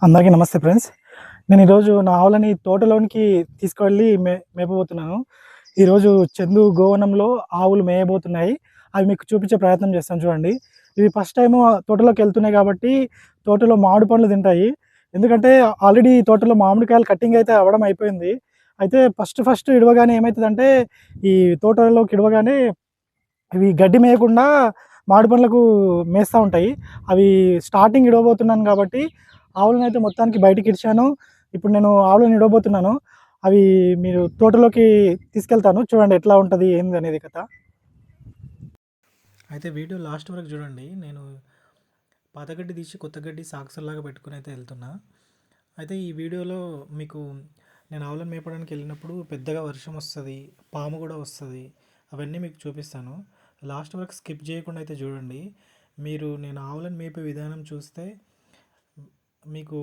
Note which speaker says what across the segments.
Speaker 1: అందరికీ నమస్తే ఫ్రెండ్స్. నేను ఈరోజు నా ఆవులని తోటలోనికి తీసుకువెళ్ళి మేపబోతున్నాను. ఈరోజు చందు గోవనంలో ఆవులు మేయబోతున్నాయి. అవి మీకు చూపించే ప్రయత్నం చేస్తాను చూడండి. ఇవి ఫస్ట్ టైము తోటలోకి వెళ్తున్నాయి కాబట్టి తోటలో మామిడి పండ్లు తింటాయి. ఎందుకంటే ఆల్రెడీ తోటలో మామిడికాయలు కటింగ్ అయితే అవ్వడం అయిపోయింది. అయితే ఫస్ట్ ఇడవగానే ఏమవుతుందంటే ఈ తోటలోకి ఇడవగానే ఇవి గడ్డి మేయకుండా మామిడి పండ్లకు మేస్తూ ఉంటాయి. అవి స్టార్టింగ్ ఇడవబోతున్నాను కాబట్టి ఆవులను అయితే మొత్తానికి బయటికి ఇడిచాను. ఇప్పుడు నేను ఆవులను ఇడవబోతున్నాను. అవి మీరు తోటలోకి తీసుకెళ్తాను. చూడండి ఎట్లా ఉంటుంది ఏంది అనేది కథ. అయితే వీడియో లాస్ట్ వరకు చూడండి. నేను పాత గడ్డి తీసి కొత్త గడ్డి సాక్సల్లాగా పెట్టుకుని అయితే వెళ్తున్నా. అయితే ఈ వీడియోలో మీకు నేను ఆవులను మేపడానికి వెళ్ళినప్పుడు పెద్దగా వర్షం వస్తుంది, పాము కూడా వస్తుంది, అవన్నీ మీకు చూపిస్తాను. లాస్ట్ వరకు స్కిప్ చేయకుండా అయితే చూడండి. మీరు నేను ఆవులను మేపే విధానం చూస్తే మీకు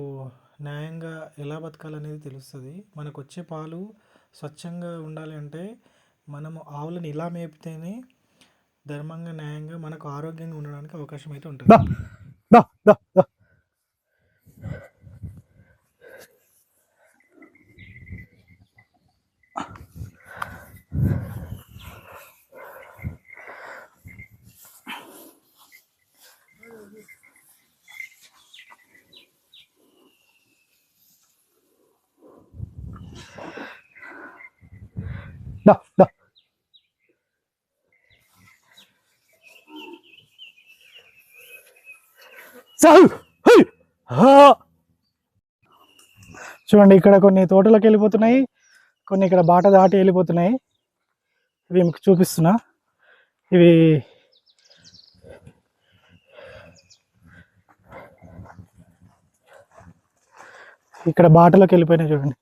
Speaker 1: న్యాయంగా ఎలా బతకాలనేది తెలుస్తుంది. మనకు వచ్చే పాలు స్వచ్ఛంగా ఉండాలి అంటే మనము ఆవులను ఇలా మేపితేనే ధర్మంగా న్యాయంగా మనకు ఆరోగ్యంగా ఉండడానికి అవకాశం అయితే ఉంటుంది. చూడండి ఇక్కడ కొన్ని తోటలోకి వెళ్ళిపోతున్నాయి, కొన్ని ఇక్కడ బాట దాటి వెళ్ళిపోతున్నాయి. ఇవి మీకు చూపిస్తున్నా. ఇవి ఇక్కడ బాటలోకి వెళ్ళిపోయినాయి చూడండి.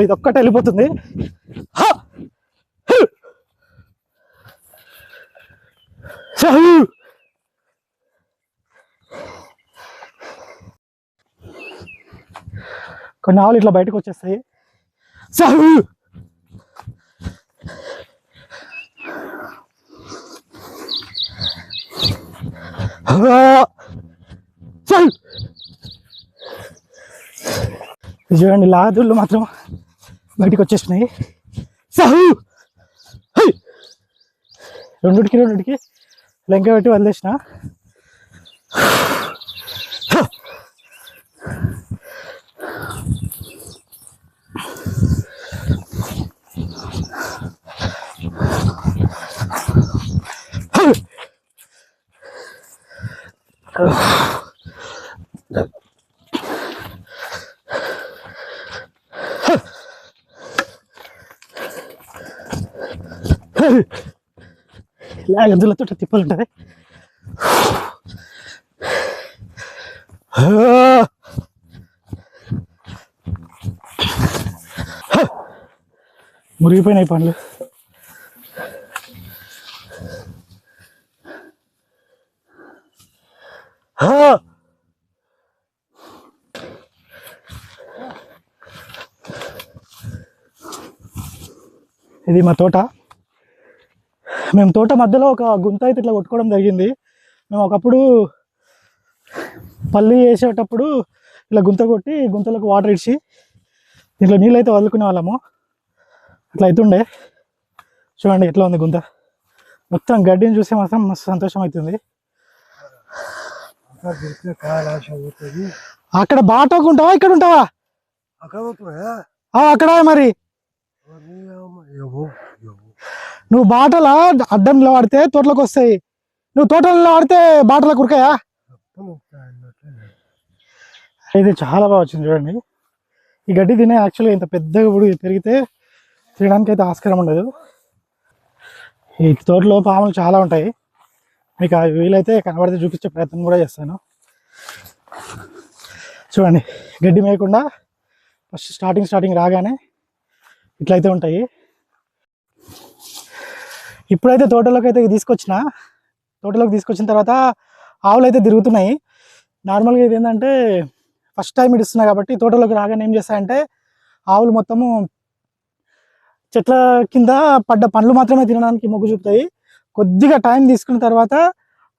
Speaker 1: ఇది ఒక్కటే వెళ్ళిపోతుంది. కొన్ని ఆవులు ఇట్లా బయటకు వచ్చేస్తాయి. చూడండి లాదుళ్ళు మాత్రం బయటకు వచ్చేసినాయి. రెండుకి లెంక పెట్టి వదిలేసిన. ఇలా ఎద్దులతో తిప్పలు ఉంటుంది. మురిగిపోయినాయి పండ్లు. ఇది మా తోట. మేము తోట మధ్యలో ఒక గుంత అయితే ఇట్లా కొట్టుకోవడం జరిగింది. మేము ఒకప్పుడు పల్లి వేసేటప్పుడు ఇలా గుంత కొట్టి గుంతలకు వాటర్ ఇచ్చి దీంట్లో నీళ్ళు అయితే వదులుకునే వాళ్ళము. అట్లా అవుతుండే. చూడండి ఎట్లా ఉంది గుంత. మొత్తం గడ్డిని చూస్తే మాత్రం మస్తు సంతోషం అవుతుంది. అక్కడ బాటకు ఉంటావా, ఇక్కడ ఉంటావా? అక్కడ మరి నువ్వు బాటలా అడ్డం నిలబడితే తోటలోకి వస్తాయి, నువ్వు తోటలో నిలబడితే బాటలకు ఉరకాయా? అయితే చాలా బాగా వచ్చింది చూడండి. ఈ గడ్డి తినే యాక్చువల్గా ఇంత పెద్దగా పెరిగితే తినడానికి అయితే ఆస్కారం ఉండదు. ఈ తోటలో పాములు చాలా ఉంటాయి. మీకు ఆ వీలైతే కనబడితే చూపించే ప్రయత్నం కూడా చేస్తాను. చూడండి గడ్డి మేయకుండా ఫస్ట్ స్టార్టింగ్ రాగానే ఇట్లయితే ఉంటాయి. ఇప్పుడైతే తోటలోకి తీసుకొచ్చిన తర్వాత ఆవులు అయితే తిరుగుతున్నాయి. నార్మల్గా ఇది ఏంటంటే ఫస్ట్ టైం ఇడుస్తున్నాయి కాబట్టి తోటలోకి రాగానే ఏం చేస్తాయంటే ఆవులు మొత్తము చెట్ల కింద పడ్డ పండ్లు మాత్రమే తినడానికి మొగ్గు చూపుతాయి. కొద్దిగా టైం తీసుకున్న తర్వాత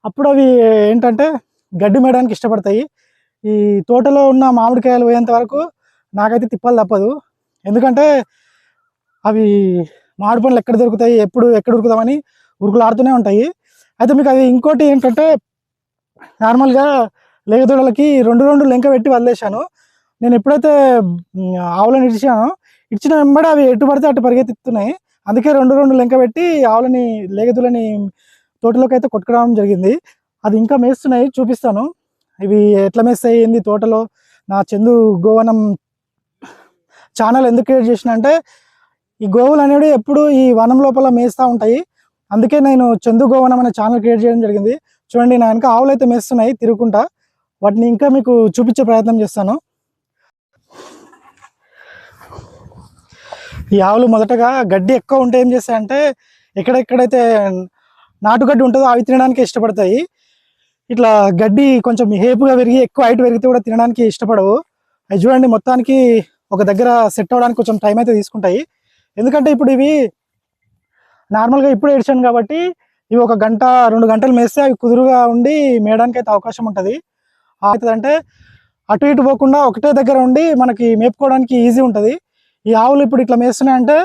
Speaker 1: అప్పుడు అవి ఏంటంటే గడ్డి మేయడానికి ఇష్టపడతాయి. ఈ తోటలో ఉన్న మామిడికాయలు పోయేంత వరకు నాకైతే తిప్పలు తప్పదు. ఎందుకంటే అవి మామిడి పండ్లు ఎక్కడ దొరుకుతాయి, ఎక్కడ ఉరుకుతామని ఉరుకులాడుతూనే ఉంటాయి. అయితే మీకు అది ఇంకోటి ఏంటంటే నార్మల్గా లేగదూడలకి రెండు లెంక పెట్టి వదిలేశాను. నేను ఎప్పుడైతే ఆవులను ఇచ్చిన వెంబడి అవి ఎటు పడితే అటు పరిగెత్తుతున్నాయి. అందుకే రెండు లెంక పెట్టి లేగదూడలని తోటలోకి అయితే కొట్టుకురావడం జరిగింది. అది ఇంకా మేస్తున్నాయి, చూపిస్తాను ఇవి ఎట్లా మేస్తాయి ఏంది తోటలో. నా చందు గోవనం ఛానల్ ఎందుకు క్రియేట్ చేసిన అంటే ఈ గోవులు అనేవి ఎప్పుడు ఈ వనం లోపల మేస్తూ ఉంటాయి. అందుకే నేను చందు గోవనం అనే ఛానల్ క్రియేట్ చేయడం జరిగింది. చూడండి, నా వెనక ఆవులు అయితే మేస్తున్నాయి తిరుగుకుంటా. వాటిని ఇంకా మీకు చూపించే ప్రయత్నం చేస్తాను. ఈ ఆవులు మొదటగా గడ్డి ఎక్కువ ఉంటే ఏం చేస్తాయంటే ఎక్కడెక్కడైతే నాటుగడ్డి ఉంటుందో అవి తినడానికి ఇష్టపడతాయి. ఇట్లా గడ్డి కొంచెం హేపుగా పెరిగి ఎక్కువ హైట్ పెరిగితే కూడా తినడానికి ఇష్టపడవు. అవి చూడండి మొత్తానికి ఒక దగ్గర సెట్ అవ్వడానికి కొంచెం టైం అయితే తీసుకుంటాయి. ఎందుకంటే ఇప్పుడు ఇవి నార్మల్గా ఇప్పుడు ఏడ్చాను కాబట్టి ఇవి 1 గంట 2 గంటలు మేస్తే అవి కుదురుగా ఉండి మేయడానికి అయితే అవకాశం ఉంటుంది. అవుతుందంటే అటు ఇటు పోకుండా ఒకటే దగ్గర ఉండి మనకి మేపుకోవడానికి ఈజీ ఉంటుంది. ఈ ఆవులు ఇప్పుడు ఇట్లా మేస్తున్నాయంటే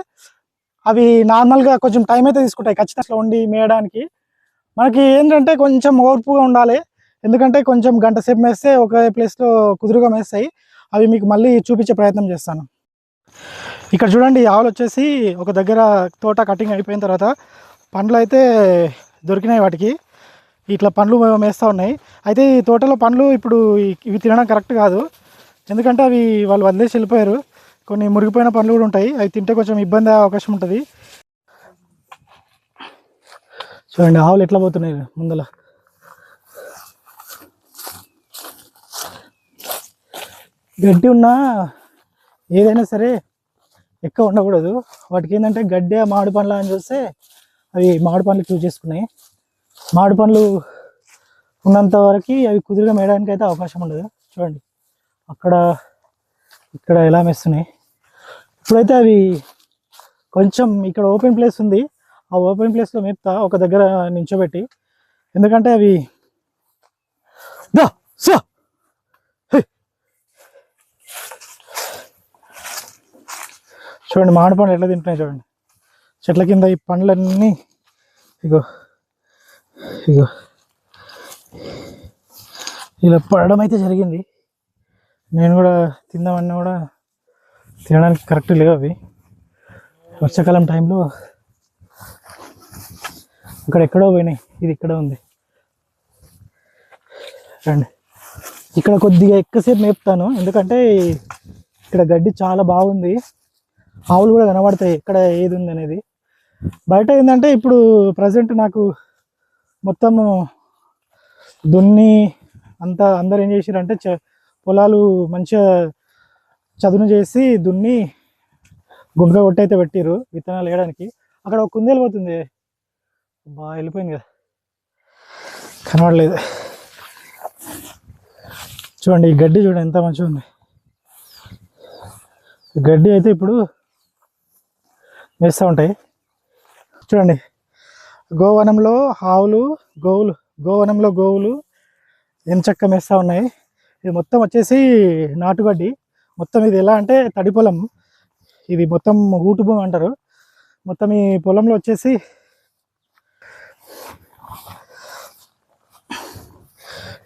Speaker 1: అవి నార్మల్గా కొంచెం టైం అయితే తీసుకుంటాయి ఖచ్చితంగా ఉండి మేయడానికి. మనకి ఏంటంటే కొంచెం ఓర్పుగా ఉండాలి. ఎందుకంటే కొంచెం గంట సేపు మేస్తే ఒకే ప్లేస్లో కుదురుగా మేస్తాయి. అవి మీకు మళ్ళీ చూపించే ప్రయత్నం చేస్తాను. ఇక్కడ చూడండి, ఆవులు వచ్చేసి ఒక దగ్గర తోట కటింగ్ అయిపోయిన తర్వాత పండ్లు అయితే దొరికినాయి వాటికి. ఇట్లా పండ్లు మేస్తూ ఉన్నాయి. అయితే ఈ తోటలో పండ్లు ఇప్పుడు ఇవి తినడం కరెక్ట్ కాదు. ఎందుకంటే అవి వాళ్ళు వదిలేసి వెళ్ళిపోయారు. కొన్ని మురిగిపోయిన పండ్లు కూడా ఉంటాయి. అవి తింటే కొంచెం ఇబ్బంది అయ్యే అవకాశం ఉంటుంది. చూడండి ఆవులు ఎట్లా పోతున్నాయి ముందల. గడ్డి ఉన్నా ఏదైనా సరే ఎక్కువ ఉండకూడదు. వాటికి ఏంటంటే గడ్డి మామిడి పండ్లు అని చూస్తే అవి మామిడి పండ్లు చూస్ చేసుకున్నాయి. మామిడి పండ్లు ఉన్నంత వరకు అవి కుదురుగా మేయడానికి అయితే అవకాశం ఉండదు. చూడండి ఇక్కడ ఎలా మేస్తున్నాయి. ఇప్పుడైతే అవి కొంచెం ఇక్కడ ఓపెన్ ప్లేస్ ఉంది, ఆ ఓపెన్ ప్లేస్లో మేపుతా ఒక దగ్గర నించోబెట్టి. ఎందుకంటే అవి చూడండి మామిడి పండ్లు ఎట్లా తింటున్నాయి చూడండి. చెట్ల కింద ఈ పండ్లన్నీ ఇగో ఇలా పడడం అయితే జరిగింది. నేను కూడా తిందామన్నా కూడా తినడానికి కరెక్ట్ లేవు అవి. వర్షాకాలం టైంలో ఎక్కడో పోయినాయి, ఇది ఇక్కడ ఉంది. రండి, ఇక్కడ కొద్దిగా ఎక్కువసేపు మేపుతాను. ఎందుకంటే ఇక్కడ గడ్డి చాలా బాగుంది, ఆవులు కూడా కనబడతాయి ఎక్కడ ఏది ఉంది అనేది. బయట ఏంటంటే ఇప్పుడు ప్రజెంట్ నాకు మొత్తము దున్ని అందరు ఏం చేసారంటే పొలాలు మంచిగా చదును చేసి దున్ని గుండ్గా కొట్టి అయితే పెట్టిరు విత్తనాలు వేయడానికి. అక్కడ ఒక కుందేలు పోతుంది, బాగా వెళ్ళిపోయింది కదా, కనబడలేదు. చూడండి ఈ గడ్డి చూడండి ఎంత మంచిగా ఉంది. గడ్డి అయితే ఇప్పుడు వేస్తూ ఉంటాయి. చూడండి గోవనంలో గోవులు ఎంచక్క మేస్తూ ఉన్నాయి. ఇది మొత్తం వచ్చేసి నాటుగడ్డి. మొత్తం ఇది ఎలా అంటే తడి పొలం, ఇది మొత్తం ఊటు భూమి అంటారు. మొత్తం ఈ పొలంలో వచ్చేసి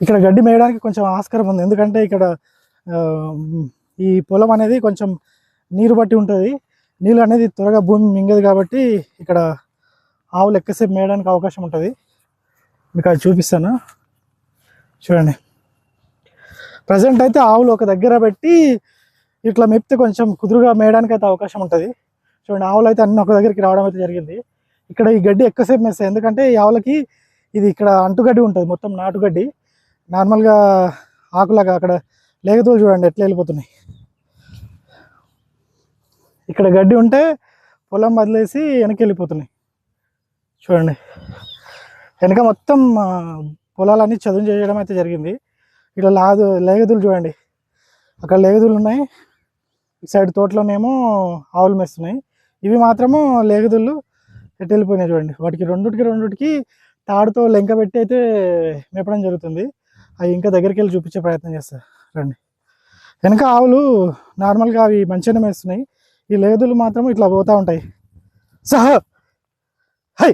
Speaker 1: ఇక్కడ గడ్డి మేయడానికి కొంచెం ఆస్కారం ఉంది. ఎందుకంటే ఇక్కడ ఈ పొలం అనేది కొంచెం నీరు బట్టి ఉంటుంది, నీళ్ళు అనేది త్వరగా భూమి మింగదు కాబట్టి ఇక్కడ ఆవులు ఎక్కువసేపు మేయడానికి అవకాశం ఉంటుంది. మీకు అది చూపిస్తాను చూడండి. ప్రజెంట్ అయితే ఆవులు ఒక దగ్గర పెట్టి ఇట్లా మెప్తే కొంచెం కుదురుగా మేయడానికి అయితే అవకాశం ఉంటుంది. చూడండి ఆవులు అయితే అన్ని ఒక దగ్గరికి రావడం అయితే జరిగింది. ఇక్కడ ఈ గడ్డి ఎక్కువసేపు మేస్తాయి, ఎందుకంటే ఈ ఆవులకి ఇది ఇక్కడ అంటుగడ్డి ఉంటుంది, మొత్తం నాటుగడ్డి. నార్మల్గా ఆకులాగా అక్కడ లేగతోలు చూడండి ఎట్లా వెళ్ళిపోతున్నాయి. ఇక్కడ గడ్డి ఉంటే పొలం వదిలేసి వెనక్కి వెళ్ళిపోతున్నాయి. చూడండి వెనక మొత్తం పొలాలన్నీ చదును చేయడం అయితే జరిగింది. ఇట్లా లేగదులు చూడండి, అక్కడ లేగదులు ఉన్నాయి, ఇటు సైడ్ తోటలోనేమో ఆవులు మేస్తున్నాయి. ఇవి మాత్రము లేగదుళ్ళు ఎటు వెళ్ళిపోయినాయి చూడండి. వాటికి రెండుటికి తాడుతో లెంక పెట్టి అయితే మేపడం జరుగుతుంది. అవి ఇంకా దగ్గరికి వెళ్ళి చూపించే ప్రయత్నం చేస్తారు రండి. వెనక ఆవులు నార్మల్గా అవి మంచిగానే మేస్తున్నాయి, ఈ లేగదులు మాత్రం ఇట్లా పోతూ ఉంటాయి. సహా హై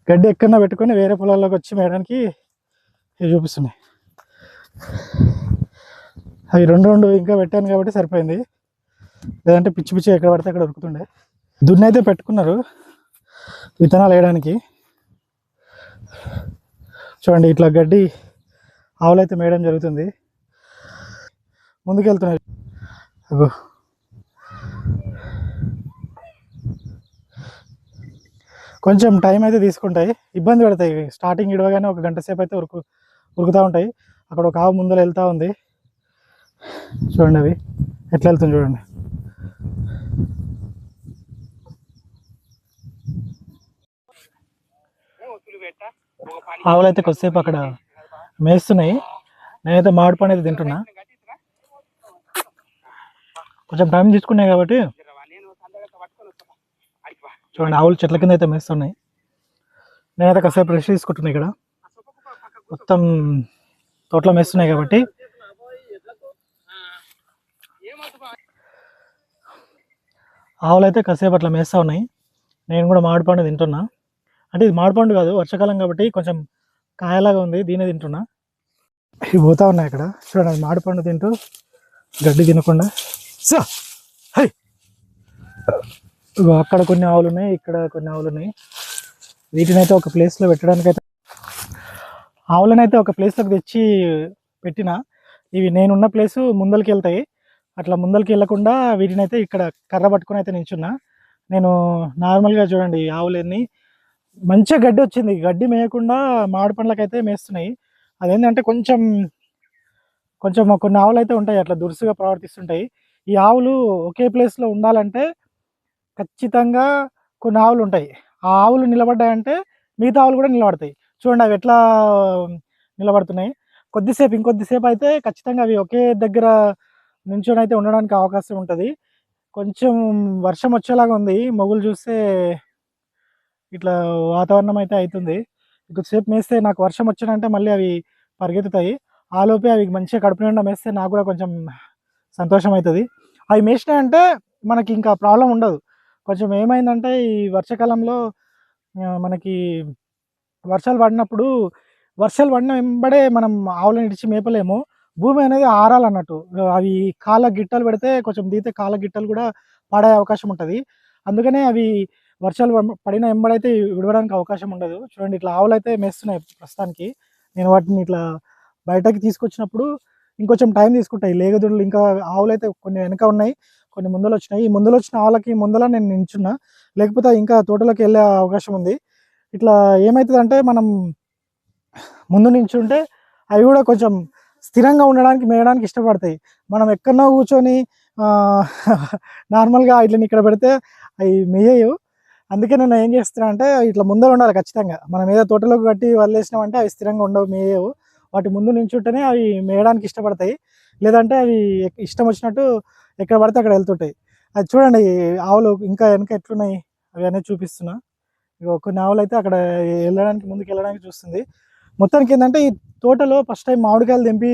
Speaker 1: గడ్డి ఎక్కడన్నా పెట్టుకొని వేరే పొలాల్లోకి వచ్చి మేయడానికి ఇవి చూపిస్తున్నాయి. అవి రెండు ఇంకా పెట్టాను కాబట్టి సరిపోయింది, లేదంటే పిచ్చి ఎక్కడ పడితే అక్కడ ఉరుకుతుండే. దున్ని అయితే పెట్టుకున్నారు విత్తనాలు వేయడానికి. చూడండి ఇట్లా గడ్డి ఆవులు అయితే మేయడం జరుగుతుంది. ముందుకెళ్తున్నాయి. కొంచెం టైం అయితే తీసుకుంటాయి, ఇబ్బంది పడతాయి. స్టార్టింగ్ ఇడవగానే ఒక గంట సేపు అయితే ఉరుకుతూ ఉంటాయి. అక్కడ ఒక ఆవు ముందర వెళ్తూ ఉంది చూడండి, అవి ఎట్లా వెళ్తుంది చూడండి. ఆవులు అయితే కొద్దిసేపు అక్కడ మేస్తున్నాయి. నేనైతే మామిడి పండు అయితే తింటున్నా. కొంచెం టైం తీసుకున్నాయి కాబట్టి చూడండి, ఆవులు చెట్ల కింద అయితే మేస్తున్నాయి. నేనైతే కాసేపు రెస్ట్ తీసుకుంటున్నాను. ఇక్కడ మొత్తం తోటలో మేస్తున్నాయి కాబట్టి ఆవులు అయితే కాసేపు అట్లా మేస్తూ ఉన్నాయి. నేను కూడా మామిడి పండు తింటున్నా. అంటే ఇది మామిడి పండు కాదు, వర్షాకాలం కాబట్టి కొంచెం కాయలాగా ఉంది, దీనే తింటున్నా. ఇవి పోతా ఉన్నాయి అక్కడ చూడండి, మామిడి పండు తింటూ గడ్డి తినకుండా. సో హై అక్కడ కొన్ని ఆవులు ఉన్నాయి, ఇక్కడ కొన్ని ఆవులు ఉన్నాయి. వీటినైతే ఒక ప్లేస్లో పెట్టడానికైతే ఆవులనైతే ఒక ప్లేస్లోకి తెచ్చి పెట్టిన. ఇవి నేనున్న ప్లేసు ముందరికి వెళ్తాయి, అట్లా ముందరికి వెళ్ళకుండా వీటినైతే ఇక్కడ కర్ర పట్టుకొని అయితే నించున్నా. నేను నార్మల్గా చూడండి ఆవులన్నీ మంచిగా గడ్డి వచ్చింది, గడ్డి మేయకుండా మామిడి పండ్లకైతే మేస్తున్నాయి. అదేంటంటే కొంచెం కొన్ని ఆవులు అయితే ఉంటాయి అట్లా దురుసుగా ప్రవర్తిస్తుంటాయి. ఈ ఆవులు ఒకే ప్లేస్లో ఉండాలంటే ఖచ్చితంగా కొన్ని ఆవులు ఉంటాయి. ఆ ఆవులు నిలబడ్డాయంటే మిగతా ఆవులు కూడా నిలబడతాయి. చూడండి అవి ఎట్లా నిలబడుతున్నాయి. ఇంకొద్దిసేపు అయితే ఖచ్చితంగా అవి ఒకే దగ్గర నించొని అయితే ఉండడానికి అవకాశం ఉంటుంది. కొంచెం వర్షం వచ్చేలాగా ఉంది, మొగులు చూస్తే ఇట్లా వాతావరణం అయితే అవుతుంది. కొద్దిసేపు మేస్తే నాకు వర్షం వచ్చినంటే మళ్ళీ అవి పరిగెత్తుతాయి. ఆలోపే అవి మంచిగా కడుపు నిండా మేస్తే నాకు కూడా కొంచెం సంతోషం అవుతుంది. అవి మేసినాయంటే మనకి ఇంకా ప్రాబ్లం ఉండదు. కొంచెం ఏమైందంటే ఈ వర్షాకాలంలో మనకి వర్షాలు పడిన వెంబడే మనం ఆవులను ఇడిచి మేపలేము. భూమి అనేది ఆరాలన్నట్టు. అవి కాళ్ళ గిట్టలు పెడితే కొంచెం దిగితే కాళ్ళ గిట్టలు కూడా పడే అవకాశం ఉంటుంది. అందుకనే అవి వర్షాలు పడిన వెంబడైతే విడవడానికి అవకాశం ఉండదు. చూడండి ఇట్లా ఆవులు అయితే మేస్తున్నాయి ప్రస్తుతానికి. నేను వాటిని ఇట్లా బయటకి తీసుకొచ్చినప్పుడు ఇంకొంచెం టైం తీసుకుంటాయి. లేగదుడులు ఇంకా ఆవులు అయితే కొన్ని వెనక ఉన్నాయి, కొన్ని ముందలు వచ్చినాయి. ఈ ముందలు వచ్చిన ఆవులకి ముందల నేను నించున్నా, లేకపోతే ఇంకా తోటలోకి వెళ్ళే అవకాశం ఉంది. ఇట్లా ఏమవుతుందంటే మనం ముందు నించుంటే అవి కూడా కొంచెం స్థిరంగా ఉండడానికి మేయడానికి ఇష్టపడతాయి. మనం ఎక్కడో కూర్చొని నార్మల్గా ఇట్లా ఇక్కడ పెడితే అవి మేయవు. అందుకే నేను ఏం చేస్తున్నా అంటే ఇట్లా ముందర ఉండాలి ఖచ్చితంగా. మనం ఏదో తోటలోకి కట్టి వదిలేసినామంటే అవి స్థిరంగా ఉండవు, మేయవు. వాటి ముందు నించుంటేనే అవి మేయడానికి ఇష్టపడతాయి, లేదంటే అవి ఇష్టం వచ్చినట్టు ఎక్కడ పడితే అక్కడ వెళ్తుంటాయి. అది చూడండి ఆవులు ఇంకా వెనక ఎట్లున్నాయి అవి అనేది చూపిస్తున్నా. కొన్ని ఆవులు అయితే అక్కడ ముందుకు వెళ్ళడానికి చూస్తుంది. మొత్తానికి ఏంటంటే ఈ తోటలో ఫస్ట్ టైం మామిడికాయలు తెంపి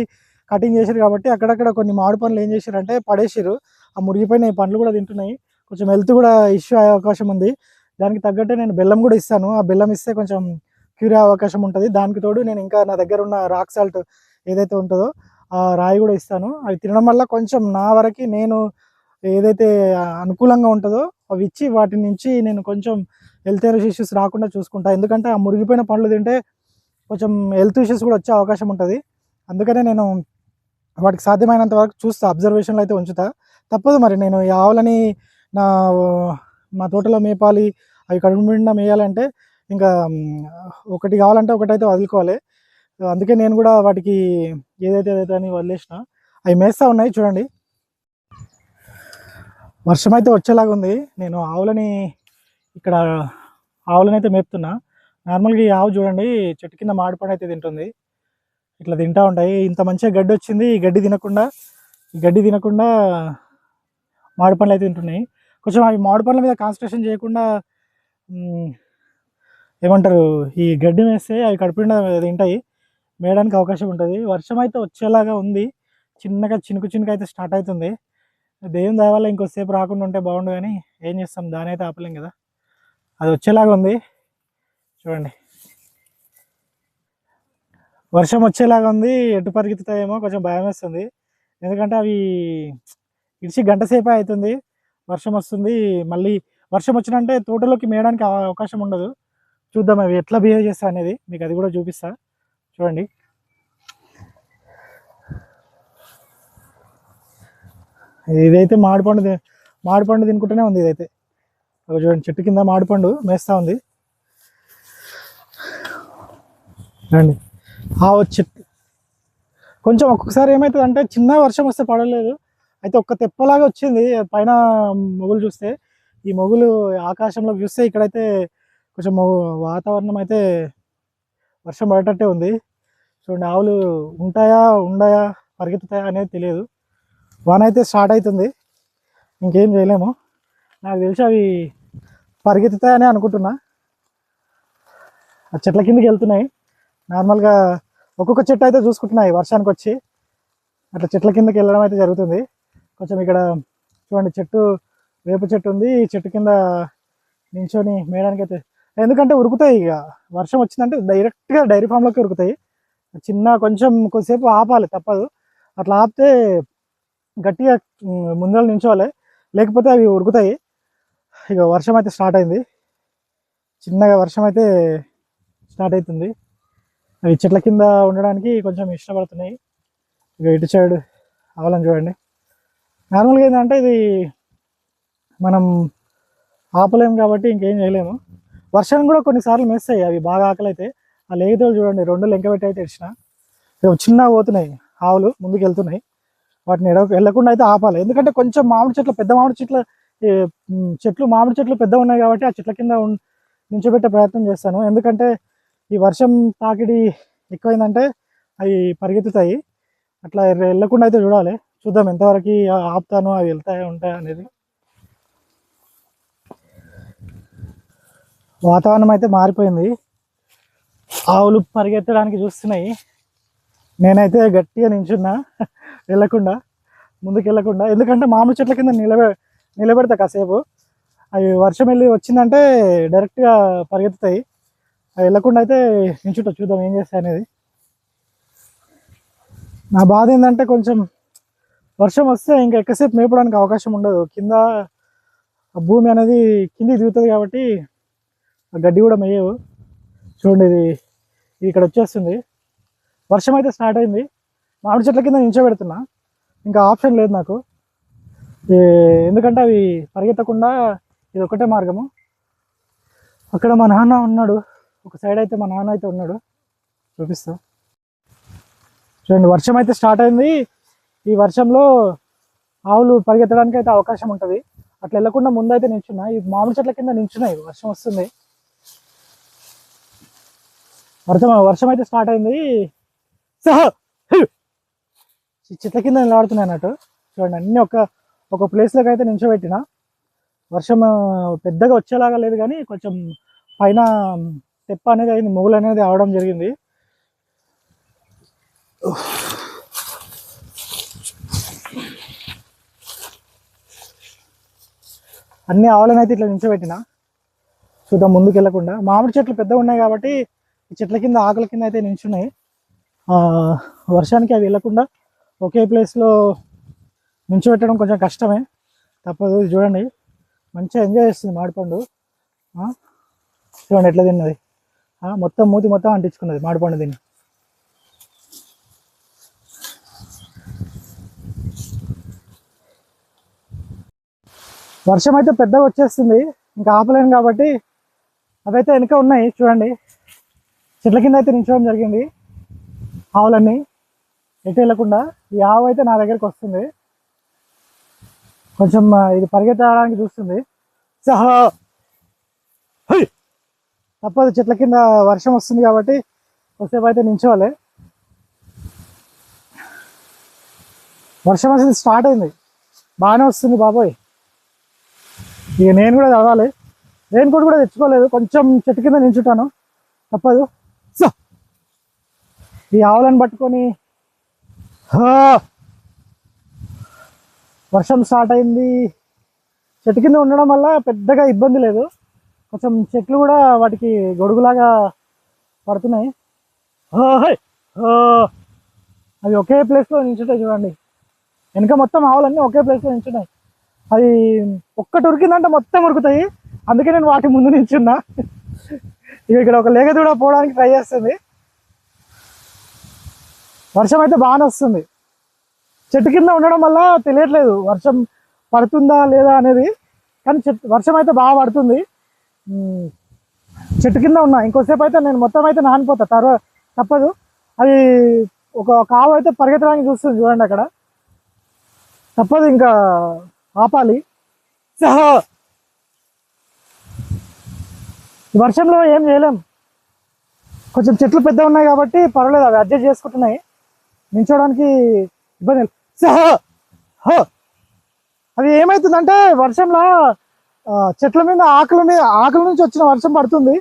Speaker 1: కటింగ్ చేశారు కాబట్టి అక్కడక్కడ కొన్ని మామిడి పండ్లు ఏం చేశారంటే పడేసారు. ఆ మురిగిపోయిన పండ్లు కూడా తింటున్నాయి. కొంచెం హెల్త్ కూడా ఇష్యూ అయ్యే అవకాశం ఉంది. దానికి తగ్గట్టే నేను బెల్లం కూడా ఇస్తాను. ఆ బెల్లం ఇస్తే కొంచెం క్యూర్ అయ్యే అవకాశం ఉంటుంది. దానికి తోడు నేను ఇంకా నా దగ్గర ఉన్న రాక్ సాల్ట్ ఏదైతే ఉంటుందో ఆ రాయి కూడా ఇస్తాను. అవి తినడం వల్ల కొంచెం నా వరకు నేను ఏదైతే అనుకూలంగా ఉంటుందో అవి ఇచ్చి వాటి నుంచి నేను కొంచెం హెల్త్ ఇష్యూస్ రాకుండా చూసుకుంటా. ఎందుకంటే ఆ మురిగిపోయిన పండ్లు తింటే కొంచెం హెల్త్ ఇష్యూస్ కూడా వచ్చే అవకాశం ఉంటుంది. అందుకనే నేను వాటికి సాధ్యమైనంత వరకు చూస్తా, అబ్జర్వేషన్లో అయితే ఉంచుతా. తప్పదు మరి, నేను ఈ ఆవులని మా తోటలో మేపాలి, అవి కడుపు నిండా మేయాలంటే ఇంకా ఒకటి కావాలంటే ఒకటైతే వదులుకోవాలి. సో అందుకే నేను కూడా వాటికి ఏదైతే అని వదిలేసిన. అవి మేస్తూ ఉన్నాయి చూడండి. వర్షం అయితే వచ్చేలాగా ఉంది. నేను ఇక్కడ ఆవులని అయితే మేపుతున్నా. నార్మల్గా ఈ ఆవు చూడండి చెట్టు కింద మామిడిపండు అయితే తింటుంది. ఇట్లా తింటూ ఉంటాయి. ఇంత మంచిగా గడ్డి వచ్చింది, ఈ గడ్డి తినకుండా మామిడి పండ్లు అయితే తింటున్నాయి. కొంచెం అవి మామిడి పండ్ల మీద కాన్సన్ట్రేషన్ చేయకుండా ఏమంటారు, ఈ గడ్డి వేస్తే అవి కడుపు నిండా తింటాయి, మేయడానికి అవకాశం ఉంటుంది. వర్షం అయితే వచ్చేలాగా ఉంది. చిన్నగా చినుకు అయితే స్టార్ట్ అవుతుంది. దేవుని దయ వల్ల ఇంకోసేపు రాకుండా ఉంటే బాగుండు, కానీ ఏం చేస్తాం, దాని అయితే ఆపలేం కదా. అది వచ్చేలాగా ఉంది చూడండి. వర్షం వచ్చేలాగా ఉంది. ఎటు పరిగెత్తుతాయేమో కొంచెం భయం వేస్తుంది. ఎందుకంటే అవి ఇడిచి గంట సేపే అవుతుంది, వర్షం వస్తుంది. మళ్ళీ వర్షం వచ్చినంటే తోటలోకి మేయడానికి అవకాశం ఉండదు. చూద్దాం అవి ఎట్లా బిహేవ్ చేస్తా అనేది, మీకు అది కూడా చూపిస్తా చూడండి. ఇదైతే మామిడిపండు తినుకుంటూనే ఉంది. ఇదైతే చూడండి, చెట్టు కింద మామిడిపండు మేస్తూ ఉంది. రండి చెట్టు కొంచెం ఒక్కొక్కసారి ఏమవుతుంది అంటే చిన్న వర్షం వస్తే పడలేదు, అయితే ఒక్క తెప్పలాగా వచ్చింది పైన మొగులు చూస్తే. ఈ మొగులు ఆకాశంలోకి చూస్తే ఇక్కడైతే కొంచెం వాతావరణం అయితే వర్షం పడేటట్టే ఉంది. చూడండి, ఆవులు ఉండయా పరిగెత్తుతాయా అనేది తెలియదు. వాన అయితే స్టార్ట్ అవుతుంది, ఇంకేం చేయలేము. నాకు తెలిసి అవి పరిగెత్తుతాయని అనుకుంటున్నా. ఆ చెట్ల కిందకి వెళ్తున్నాయి. నార్మల్గా ఒక్కొక్క చెట్టు అయితే చూసుకుంటున్నాయి వర్షానికి వచ్చి, అట్లా చెట్ల కిందకి వెళ్ళడం అయితే జరుగుతుంది. కొంచెం ఇక్కడ చూడండి, వేప చెట్టు ఉంది. ఈ చెట్టు కింద నించొని మేయడానికి అయితే, ఎందుకంటే ఉరుకుతాయి. ఇక వర్షం వచ్చిందంటే డైరెక్ట్గా డైరీ ఫామ్లోకి ఉరుకుతాయి. కొంచెం కొద్దిసేపు ఆపాలి, తప్పదు. అట్లా ఆపితే గట్టిగా ముందర నించోవాలి, లేకపోతే అవి ఉరుకుతాయి. ఇక వర్షం అయితే స్టార్ట్ అయింది, చిన్నగా వర్షం అయితే స్టార్ట్ అవుతుంది. అవి చెట్ల కింద ఉండడానికి కొంచెం ఇష్టపడుతున్నాయి. ఇక ఇటు సైడ్ ఆవాలని చూడండి. నార్మల్గా ఏంటంటే ఇది మనం ఆపలేము కాబట్టి ఇంకేం చేయలేము. వర్షం కూడా కొన్నిసార్లు మేస్తాయి అవి బాగా ఆకలి అయితే. ఆ లేగితోలు చూడండి, 2 లెంకబెట్టి అయితే ఇచ్చిన. చిన్నగా పోతున్నాయి ఆవులు, ముందుకు వెళ్తున్నాయి. వాటిని వెళ్ళకుండా అయితే ఆపాలి. ఎందుకంటే కొంచెం మామిడి చెట్లు పెద్ద ఉన్నాయి కాబట్టి ఆ చెట్ల కింద నించోబెట్టే ప్రయత్నం చేస్తాను. ఎందుకంటే ఈ వర్షం తాకిడి ఎక్కువైందంటే అవి పరిగెత్తుతాయి. అట్లా వెళ్ళకుండా అయితే చూడాలి. చూద్దాం ఎంతవరకు ఆపుతాను, అవి ఉంటాయా అనేది. వాతావరణం అయితే మారిపోయింది, ఆవులు పరిగెత్తడానికి చూస్తున్నాయి. నేనైతే గట్టిగా నించున్నా ముందుకు వెళ్ళకుండా. ఎందుకంటే మామిడి చెట్ల కింద నిలబెడతా కాసేపు. అవి వర్షం వచ్చిందంటే డైరెక్ట్గా పరిగెత్తుతాయి. అవి వెళ్ళకుండా అయితే నించుంటా, చూద్దాం ఏం చేస్తాయి అనేది. నా బాధ ఏంటంటే కొంచెం వర్షం వస్తే ఇంకా ఎక్కువసేపు మేపడానికి అవకాశం ఉండదు. కింద భూమి అనేది కిందికి దిగుతుంది కాబట్టి ఆ గడ్డి కూడా మేయవు. చూడండి, ఇది ఇక్కడ వచ్చేస్తుంది. వర్షం అయితే స్టార్ట్ అయింది. మామిడి చెట్ల కింద నించోబెడుతున్నా, ఇంకా ఆప్షన్ లేదు నాకు. ఎందుకంటే అవి పరిగెత్తకుండా ఇది ఒకటే మార్గము. అక్కడ మా నాన్న ఉన్నాడు, ఒక సైడ్ అయితే మా నాన్న అయితే ఉన్నాడు, చూపిస్తా చూడండి. వర్షం అయితే స్టార్ట్ అయింది. ఈ వర్షంలో ఆవులు పరిగెత్తడానికి అయితే అవకాశం ఉంటుంది. అట్లా వెళ్ళకుండా ముందైతే నించున్నా. ఈ మామిడి చెట్ల కింద నించున్నాయి, వర్షం వస్తుంది. వర్షం అయితే స్టార్ట్ అయింది. చెట్ల కింద నిలబడుతున్నాయి అన్నట్టు. చూడండి, అన్ని ఒక ప్లేస్లోకి అయితే నించోబెట్టిన. వర్షం పెద్దగా వచ్చేలాగా లేదు, కానీ కొంచెం పైన తెప్ప అనేది అయింది, మొగులు అనేది అవడం జరిగింది. అన్ని ఆవులను అయితే ఇట్లా నించోబెట్టిన. చూద్దాం ముందుకు వెళ్ళకుండా. మామిడి చెట్లు పెద్దగా ఉన్నాయి కాబట్టి ఈ చెట్ల కింద ఆకుల కింద అయితే నించున్నాయి. వర్షానికి అవి వెళ్ళకుండా ఒకే ప్లేస్లో నించోబెట్టడం కొంచెం కష్టమే, తప్పదు. చూడండి, మంచిగా ఎంజాయ్ చేస్తుంది మామిడిపండు. చూడండి ఎట్లా తిన్నది, మూతి మొత్తం అంటించుకున్నది మామిడిపండు తిని. వర్షం అయితే పెద్దగా వచ్చేస్తుంది, ఇంకా ఆపలేను కాబట్టి అవైతే వెనక ఉన్నాయి. చూడండి, చెట్ల కింద అయితే నించోవడం జరిగింది. ఆవులన్నీ ఎటు వెళ్ళకుండా. ఈ ఆవు అయితే నా దగ్గరికి వస్తుంది, కొంచెం ఇది పరిగెత్తడానికి చూస్తుంది. సహా తప్పదు, చెట్ల కింద వర్షం వస్తుంది కాబట్టి కొద్దిసేపు అయితే నించోవాలి. వర్షం అసలు స్టార్ట్ అయింది, బాగానే వస్తుంది బాబోయ్. ఇక నేను కూడా చదవాలి, రెయిన్ కోట్ కూడా తెచ్చుకోలేదు, కొంచెం చెట్టు కింద నించుంటాను, తప్పదు. సో ఈ ఆవులను పట్టుకొని వర్షం స్టార్ట్ అయింది. చెట్టు కింద ఉండడం వల్ల పెద్దగా ఇబ్బంది లేదు, కొంచెం చెట్లు కూడా వాటికి గొడుగులాగా పడుతున్నాయి. అవి ఒకే ప్లేస్లో నించుంటాయి చూడండి, వెనక మొత్తం ఆవులన్నీ ఒకే ప్లేస్లో నించున్నాయి. అది ఒక్కటి ఉరికిందంటే మొత్తం ఉరుకుతాయి, అందుకే నేను వాటి ముందు నించున్నా. ఇక్కడ ఒక లేగ కూడా పోవడానికి ట్రై చేస్తుంది. వర్షం అయితే బాగానే వస్తుంది, చెట్టు కింద ఉండడం వల్ల తెలియట్లేదు వర్షం పడుతుందా లేదా అనేది, కానీ వర్షం అయితే బాగా పడుతుంది. చెట్టు కింద ఉన్నా, ఇంకోసేపు అయితే నేను మొత్తం అయితే నానిపోతా, తర్వాత తప్పదు. అది ఒక ఆవు అయితే పరిగెత్తడానికి చూస్తుంది చూడండి అక్కడ, తప్పదు, ఇంకా ఆపాలి. సహా వర్షంలో ఏం చేయలేం, కొంచెం చెట్లు పెద్ద ఉన్నాయి కాబట్టి పర్వాలేదు, అవి అడ్జస్ట్ చేసుకుంటున్నాయి, నించోడానికి ఇబ్బంది. సహా అది ఏమవుతుందంటే వర్షంలో చెట్ల మీద ఆకుల నుంచి వచ్చిన వర్షం పడుతుంది,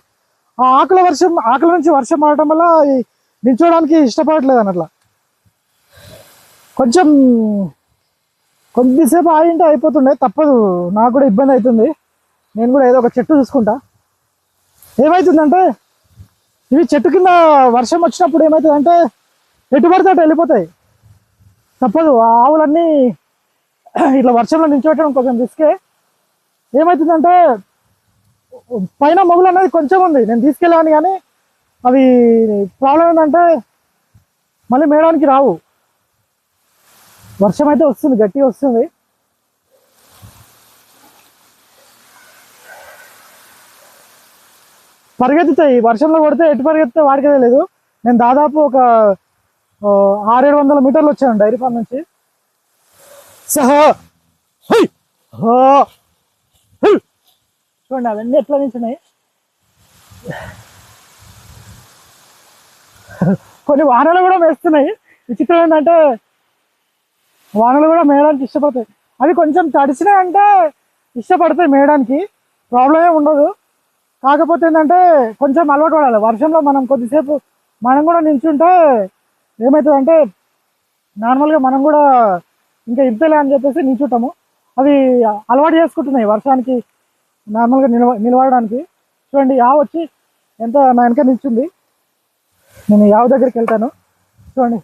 Speaker 1: ఆ ఆకుల నుంచి వర్షం పడటం వల్ల నిల్చోడానికి ఇష్టపడట్లేదు అన్నట్ల. కొంచెం కొద్దిసేపు ఆగింటే అయిపోతుండే, తప్పదు, నాకు కూడా ఇబ్బంది అవుతుంది, నేను కూడా ఏదో ఒక చెట్టు చూసుకుంటా. ఏమవుతుందంటే ఇవి చెట్టు కింద వర్షం వచ్చినప్పుడు ఏమవుతుందంటే ఎటు పడితే అటు వెళ్ళిపోతాయి, తప్పదు. ఆ ఆవులన్నీ ఇట్లా వర్షంలో నిల్చోవటం కొంచెం రిస్కే. ఏమవుతుందంటే పైన మొగులు అనేది కొంచెం ఉంది, నేను తీసుకెళ్ళాను, కానీ అవి ప్రాబ్లం ఏంటంటే మళ్ళీ మేయడానికి రావు. వర్షం అయితే వస్తుంది, గట్టిగా వస్తుంది. పరిగెత్తుతాయి, వర్షంలో కొడితే ఎటు పరిగెత్తే వాడికే తెలియదు. నేను దాదాపు ఒక 600-700 మీటర్లు వచ్చాను డైరీ ఫామ్ నుంచి. చూడండి అవన్నీ ఎట్లా నించున్నాయి. కొన్ని వానలు కూడా వేస్తున్నాయి. విచిత్రం ఏంటంటే వానలు కూడా మేయడానికి ఇష్టపడతాయి, అవి కొంచెం తడిసినాయంటే ఇష్టపడతాయి మేయడానికి, ప్రాబ్లం ఏమి ఉండదు. కాకపోతే ఏంటంటే కొంచెం అలవాటు పడాలి. వర్షంలో మనం కొద్దిసేపు మనం కూడా నిల్చుంటే ఏమవుతుందంటే నార్మల్గా మనం కూడా ఇంకా ఇంతలే అని చెప్పేసి నిల్చుంటాము, అవి అలవాటు చేసుకుంటున్నాయి వర్షానికి నార్మల్గా నిలబడడానికి. చూడండి యావ వచ్చి ఎంత నా వెనక నిల్చుంది, నేను యావ దగ్గరికి వెళ్తాను. చూడండి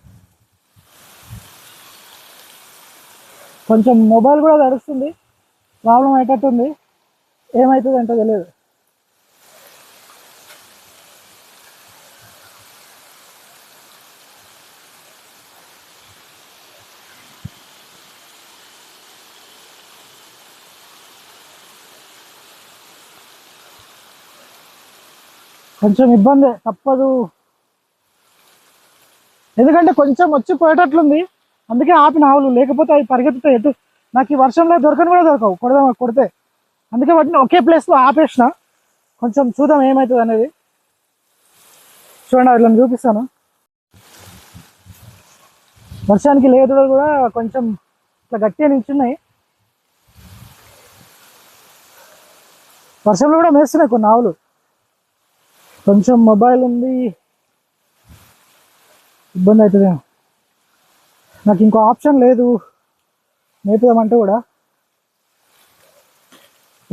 Speaker 1: కొంచెం మొబైల్ కూడా తడుస్తుంది, ప్రాబ్లం అయ్యేటట్టుంది, ఏమవుతుంది అంటే తెలియదు. కొంచెం ఇబ్బంది, తప్పదు, ఎందుకంటే కొంచెం వచ్చి పోయేటట్లుంది, అందుకే ఆపిన ఆవులు, లేకపోతే అవి పరిగెత్తుతాయి ఎటు. నాకు ఈ వర్షంలో దొరకని కూడా దొరకవు కొడితే, అందుకే వాటిని ఒకే ప్లేస్లో ఆపేసిన. కొంచెం చూద్దాం ఏమవుతుంది అనేది. చూడండి వీళ్ళని చూపిస్తాను. వర్షానికి లేదుడు కూడా కొంచెం ఇట్లా గట్టిగా నిల్చున్నాయి, వర్షంలో కూడా మేస్తున్నాయి కొన్ని ఆవులు. కొంచెం మొబైల్ ఉంది, ఇబ్బంది అవుతుంది, నాకు ఇంకో ఆప్షన్ లేదు మేపుదామంటే కూడా.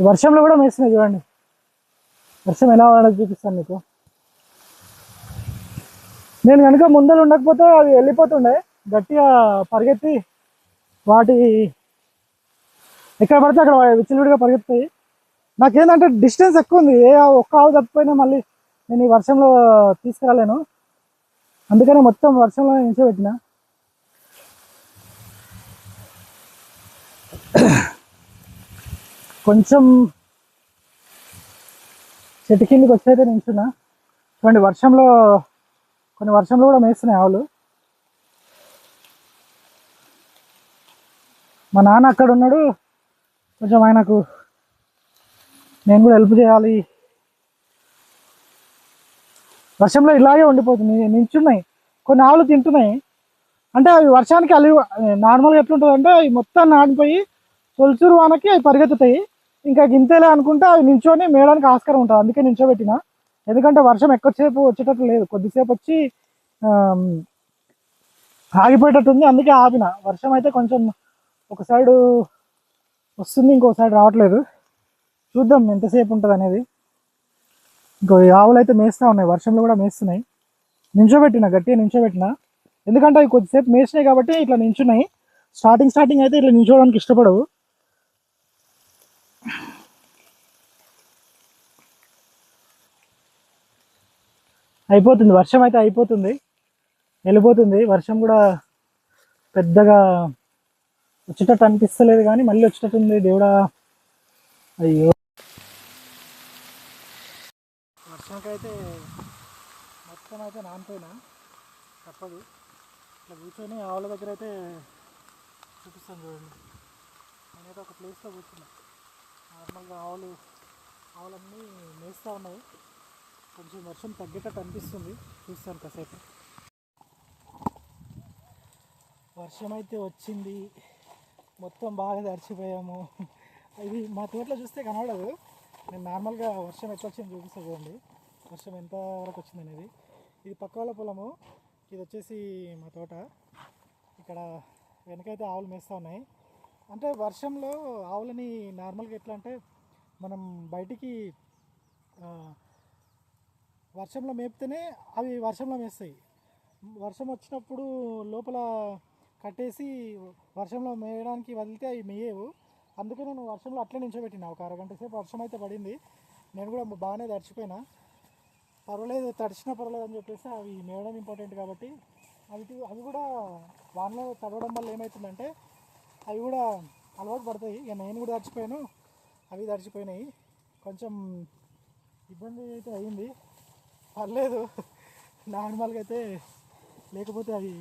Speaker 1: వర్షంలో కూడా మేస్తున్నాయి చూడండి, వర్షం ఎలా వాడదు చూపిస్తాను మీకు. నేను కనుక ముందర ఉండకపోతే అవి వెళ్ళిపోతుండే, గట్టిగా పరిగెత్తి వాటి ఎక్కడ పడితే అక్కడ విచ్చలవిడిగా పరిగెత్తాయి. నాకేంటంటే డిస్టెన్స్ ఎక్కువ ఉంది, ఒక్క ఆవు తప్పిపోయినా మళ్ళీ నేను ఈ వర్షంలో తీసుకురాలేను, అందుకనే మొత్తం వర్షంలో నిలిచిపెట్టిన. కొంచెం చెట్టు కిందికి వచ్చైతే నించున్నా. చూడండి వర్షంలో కూడా మేస్తున్నాయి ఆవులు. మా నాన్న అక్కడ ఉన్నాడు, కొంచెం ఆయనకు నేను కూడా హెల్ప్ చేయాలి. వర్షంలో ఇలాగే ఉండిపోతుంది, నించున్నాయి. కొన్ని ఆవులు తింటున్నాయి, అంటే అవి వర్షానికి అల్లి నార్మల్గా ఎట్లుంటుంది అంటే అవి మొత్తం నానిపోయి తొలచూరు వానకి అవి పరిగెత్తుతాయి. ఇంకా గింతేలే అనుకుంటే అవి నించొని మేయడానికి ఆస్కారం ఉంటుంది, అందుకే నించోబెట్టిన. ఎందుకంటే వర్షం ఎక్కువసేపు వచ్చేటట్టు లేదు, కొద్దిసేపు వచ్చి ఆగిపోయేటట్టు ఉంది, అందుకే ఆపిన. వర్షం అయితే కొంచెం ఒక సైడు వస్తుంది, ఇంకో సైడ్ రావట్లేదు. చూద్దాం ఎంతసేపు ఉంటుంది అనేది. ఇంకో ఆవులు అయితే మేస్తూ ఉన్నాయి, వర్షంలో కూడా మేస్తున్నాయి. నించోబెట్టిన, గట్టిగా నించోబెట్టిన, ఎందుకంటే అవి కొద్దిసేపు మేసినాయి కాబట్టి ఇట్లా నించున్నాయి. స్టార్టింగ్ అయితే ఇట్లా నించోవడానికి ఇష్టపడవు. అయిపోతుంది, వర్షం అయితే అయిపోతుంది, వెళ్ళిపోతుంది. వర్షం కూడా పెద్దగా వచ్చేటట్టు అనిపిస్తలేదు, కానీ మళ్ళీ వచ్చేటట్టు ఉంది. దేవుడా, అయ్యో. వర్షంకైతే మొత్తం అయితే నానిపోయినా, తప్పదు. ఇట్లా కూర్చొని ఆవుల దగ్గర అయితే చూపిస్తాను చూడండి. నేనైతే ఒక ప్లేస్లో కూర్చున్నా. నార్మల్గా ఆవులన్నీ మేస్తూ ఉన్నాయి. కొంచెం వర్షం తగ్గేటట్టు అనిపిస్తుంది, చూస్తాను కాసేపు. వర్షం అయితే వచ్చింది, మొత్తం బాగా తడిచిపోయాము. ఇది మా తోటలో చూస్తే కనబడదు. నేను నార్మల్గా వర్షం ఎట్లా వచ్చింది చూపిస్తాను చూడండి, వర్షం ఎంత వరకు వచ్చింది అనేది. ఇది పక్క వాళ్ళ పొలము, ఇది వచ్చేసి మా తోట. ఇక్కడ వెనకైతే ఆవులు మేస్తూ ఉన్నాయి. అంటే వర్షంలో ఆవులని నార్మల్గా ఎట్లా అంటే మనం బయటికి వర్షంలో మేపితేనే అవి వర్షంలో మేస్తాయి. వర్షం వచ్చినప్పుడు లోపల కట్టేసి వర్షంలో మేయడానికి వదిలితే అవి మేయవు. అందుకే నేను వర్షంలో అట్లే నించోబెట్టిన. ఒక అరగంట సేపు వర్షం అయితే పడింది, నేను కూడా బాగానే తడిచిపోయినా. పర్వాలేదు, తడిచినా పర్వాలేదు అని చెప్పేసి అవి మేయడం ఇంపార్టెంట్ కాబట్టి అవి కూడా వానలో తడవడం వల్ల ఏమవుతుందంటే అవి కూడా అలవాటు పడతాయి. ఇక నేను కూడా తడిచిపోయాను, అవి తడిచిపోయినాయి. కొంచెం ఇబ్బంది అయితే అయ్యింది, పర్లేదు. నార్మల్గా అయితే లేకపోతే అవి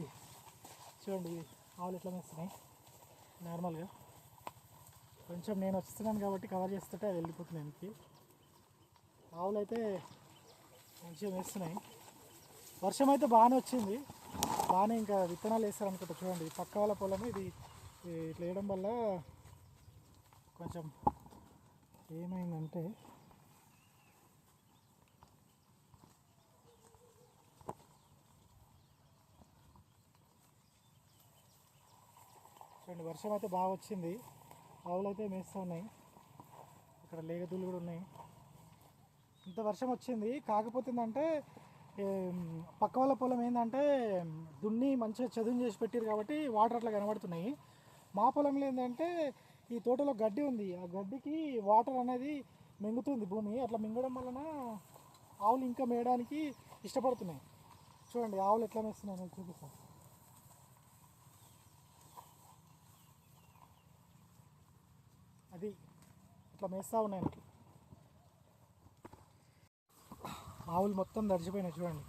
Speaker 1: చూడండి ఆవులు ఎట్లా మేస్తున్నాయి. నార్మల్గా కొంచెం నేను వస్తున్నాను కాబట్టి కవర్ చేస్తుంటే అవి వెళ్ళిపోతున్నాయి వెనక్కి. ఆవులు అయితే మంచిగా మేస్తున్నాయి. వర్షం అయితే బాగానే వచ్చింది, బాగానే. ఇంకా విత్తనాలు వేస్తారనుకుంటా. చూడండి పక్క వాళ్ళ పొలము ఇది, ఇట్లా వేయడం వల్ల కొంచెం ఏమైందంటే చూడండి వర్షం అయితే బాగా వచ్చింది, ఆవులు అయితే మేస్తూ ఉన్నాయి. ఇక్కడ లేగదూళ్ళు కూడా ఉన్నాయి. ఇంత వర్షం వచ్చింది, కాకపోతే ఏంటంటే పక్క వాళ్ళ పొలం ఏంటంటే దున్ని మంచిగా చదును చేసి పెట్టారు కాబట్టి వాటర్ అట్లా కనబడుతున్నాయి. మా పొలంలో ఏంటంటే ఈ తోటలో గడ్డి ఉంది, ఆ గడ్డికి వాటర్ అనేది మింగుతుంది భూమి. అట్లా మింగడం వలన ఆవులు ఇంకా మేయడానికి ఇష్టపడుతున్నాయి. చూడండి ఆవులు ఎట్లా మేస్తున్నాయి చూపిస్తాను. అది ఇట్లా మేస్తూ ఉన్నాయి. ఆవులు మొత్తం తడిచిపోయినాయి చూడండి,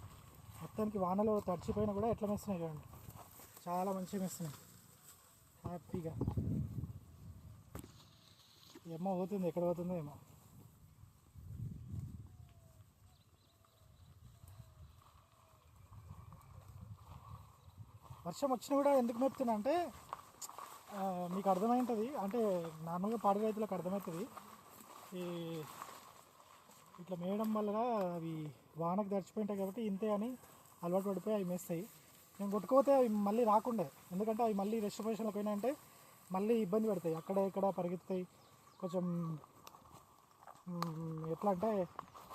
Speaker 1: మొత్తానికి వానలో తడిచిపోయినా కూడా ఎట్లా మేస్తున్నాయి చూడండి, చాలా మంచిగా మేస్తున్నాయి హ్యాపీగా. ఏమో పోతుంది, ఎక్కడ పోతుందో ఏమో. వర్షం వచ్చినా కూడా ఎందుకు మేపుతున్నా అంటే మీకు అర్థమవుతుంది, అంటే నార్మల్గా పాడి రైతులకు అర్థమవుతుంది. ఈ ఇట్లా మేయడం వల్ల అవి వానకు తడిచిపోయింటాయి కాబట్టి ఇంతే అని అలవాటు పడిపోయి అవి మేస్తాయి. నేను కొట్టుకోతే అవి మళ్ళీ రాకుండే, ఎందుకంటే అవి మళ్ళీ రెస్ట్ పొజిషన్లోకి పోయినాయంటే మళ్ళీ ఇబ్బంది పడతాయి, అక్కడ ఇక్కడ పరిగెత్తుతాయి. కొంచెం ఎట్లా అంటే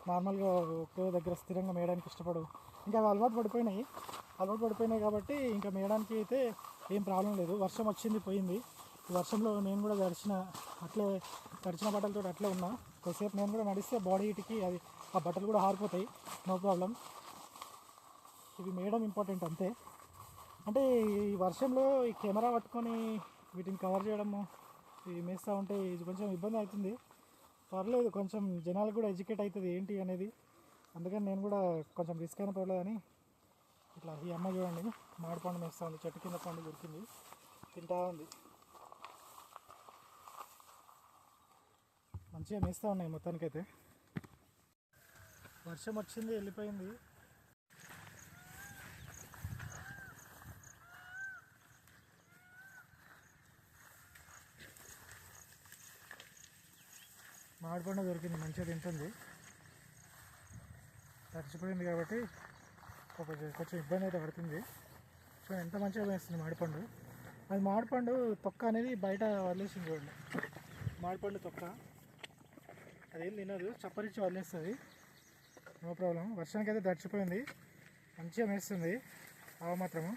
Speaker 1: నార్మల్గా ఒకే దగ్గర స్థిరంగా మేయడానికి ఇష్టపడవు. ఇంకా అవి అలవాటు పడిపోయినాయి కాబట్టి ఇంకా మేయడానికి అయితే ఏం ప్రాబ్లం లేదు. వర్షం వచ్చింది పోయింది, ఈ వర్షంలో నేను కూడా తడిచిన బట్టలతో అట్లే ఉన్నా. కొద్దిసేపు నేను కూడా నడిస్తే బాడీ హీట్కి అది ఆ బట్టలు కూడా ఆరిపోతాయి, నో ప్రాబ్లం. ఇవి మేయడం ఇంపార్టెంట్ అంతే. అంటే ఈ వర్షంలో ఈ కెమెరా పట్టుకొని వీటిని కవర్ చేయడము, ఇవి మేస్తూ ఉంటే ఇది కొంచెం ఇబ్బంది అవుతుంది. పర్లేదు, కొంచెం జనాలకు కూడా ఎడ్యుకేట్ అవుతుంది ఏంటి అనేది. అందుకని నేను కూడా కొంచెం రిస్క్ అయిన పర్లేదని ఇట్లా. ఈ అమ్మాయి చూడండి మామిడి పండు మేస్తూ ఉంది, చెట్టు కింద పండు దొరికింది, తింటా ఉంది. మంచిగా మేస్తూ ఉన్నాయి. మొత్తానికైతే వర్షం వచ్చింది, వెళ్ళిపోయింది. మామిడిపండు దొరికింది, మంచిగా తింటుంది. తడిచిపోయింది కాబట్టి కొంచెం ఇబ్బంది అయితే పడుతుంది. సో ఎంత మంచిగా వేస్తుంది మామిడిపండు. అది మామిడిపండు తొక్క అనేది బయట వదిలేసింది చూడండి. మామిడిపండు తొక్క అదేం తినదు, చప్పరించి వదిలేస్తుంది. No problem. వర్షానికి అయితే తడిచిపోయింది, మంచిగా మేస్తుంది ఆవు మాత్రము.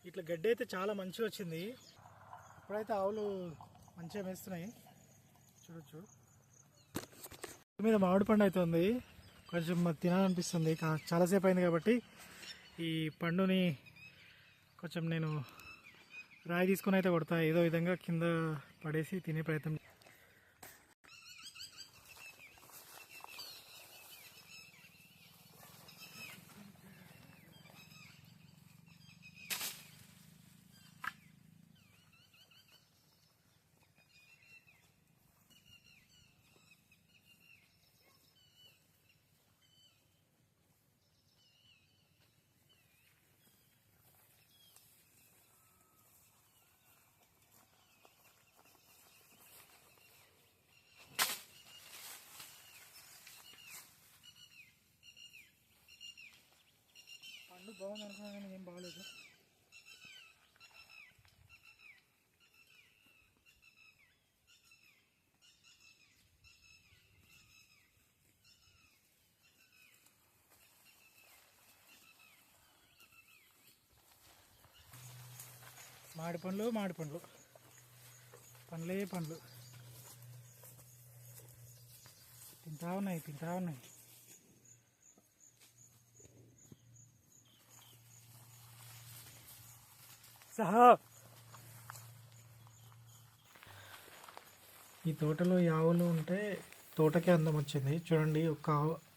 Speaker 1: ఇట్లా గడ్డి అయితే చాలా మంచిగా వచ్చింది. ఇప్పుడైతే ఆవులు మంచిగా మేస్తున్నాయి, చూడొచ్చు. మీద మామిడి పండు అయితే ఉంది, కొంచెం తినాలనిపిస్తుంది. చాలాసేపు అయింది కాబట్టి ఈ పండుని కొంచెం నేను రాయి తీసుకొని అయితే కొడతా, ఏదో విధంగా కింద పడేసి తినే ప్రయత్నం. పండు బాగుంది అనుకున్నా కానీ ఏం బాగలేదు. మామిడి పండ్లు పండ్లే పండ్లు తింటా ఉన్నాయి. సహా ఈ తోటలో ఈ ఆవులు ఉంటే తోటకే అందం వచ్చింది. చూడండి,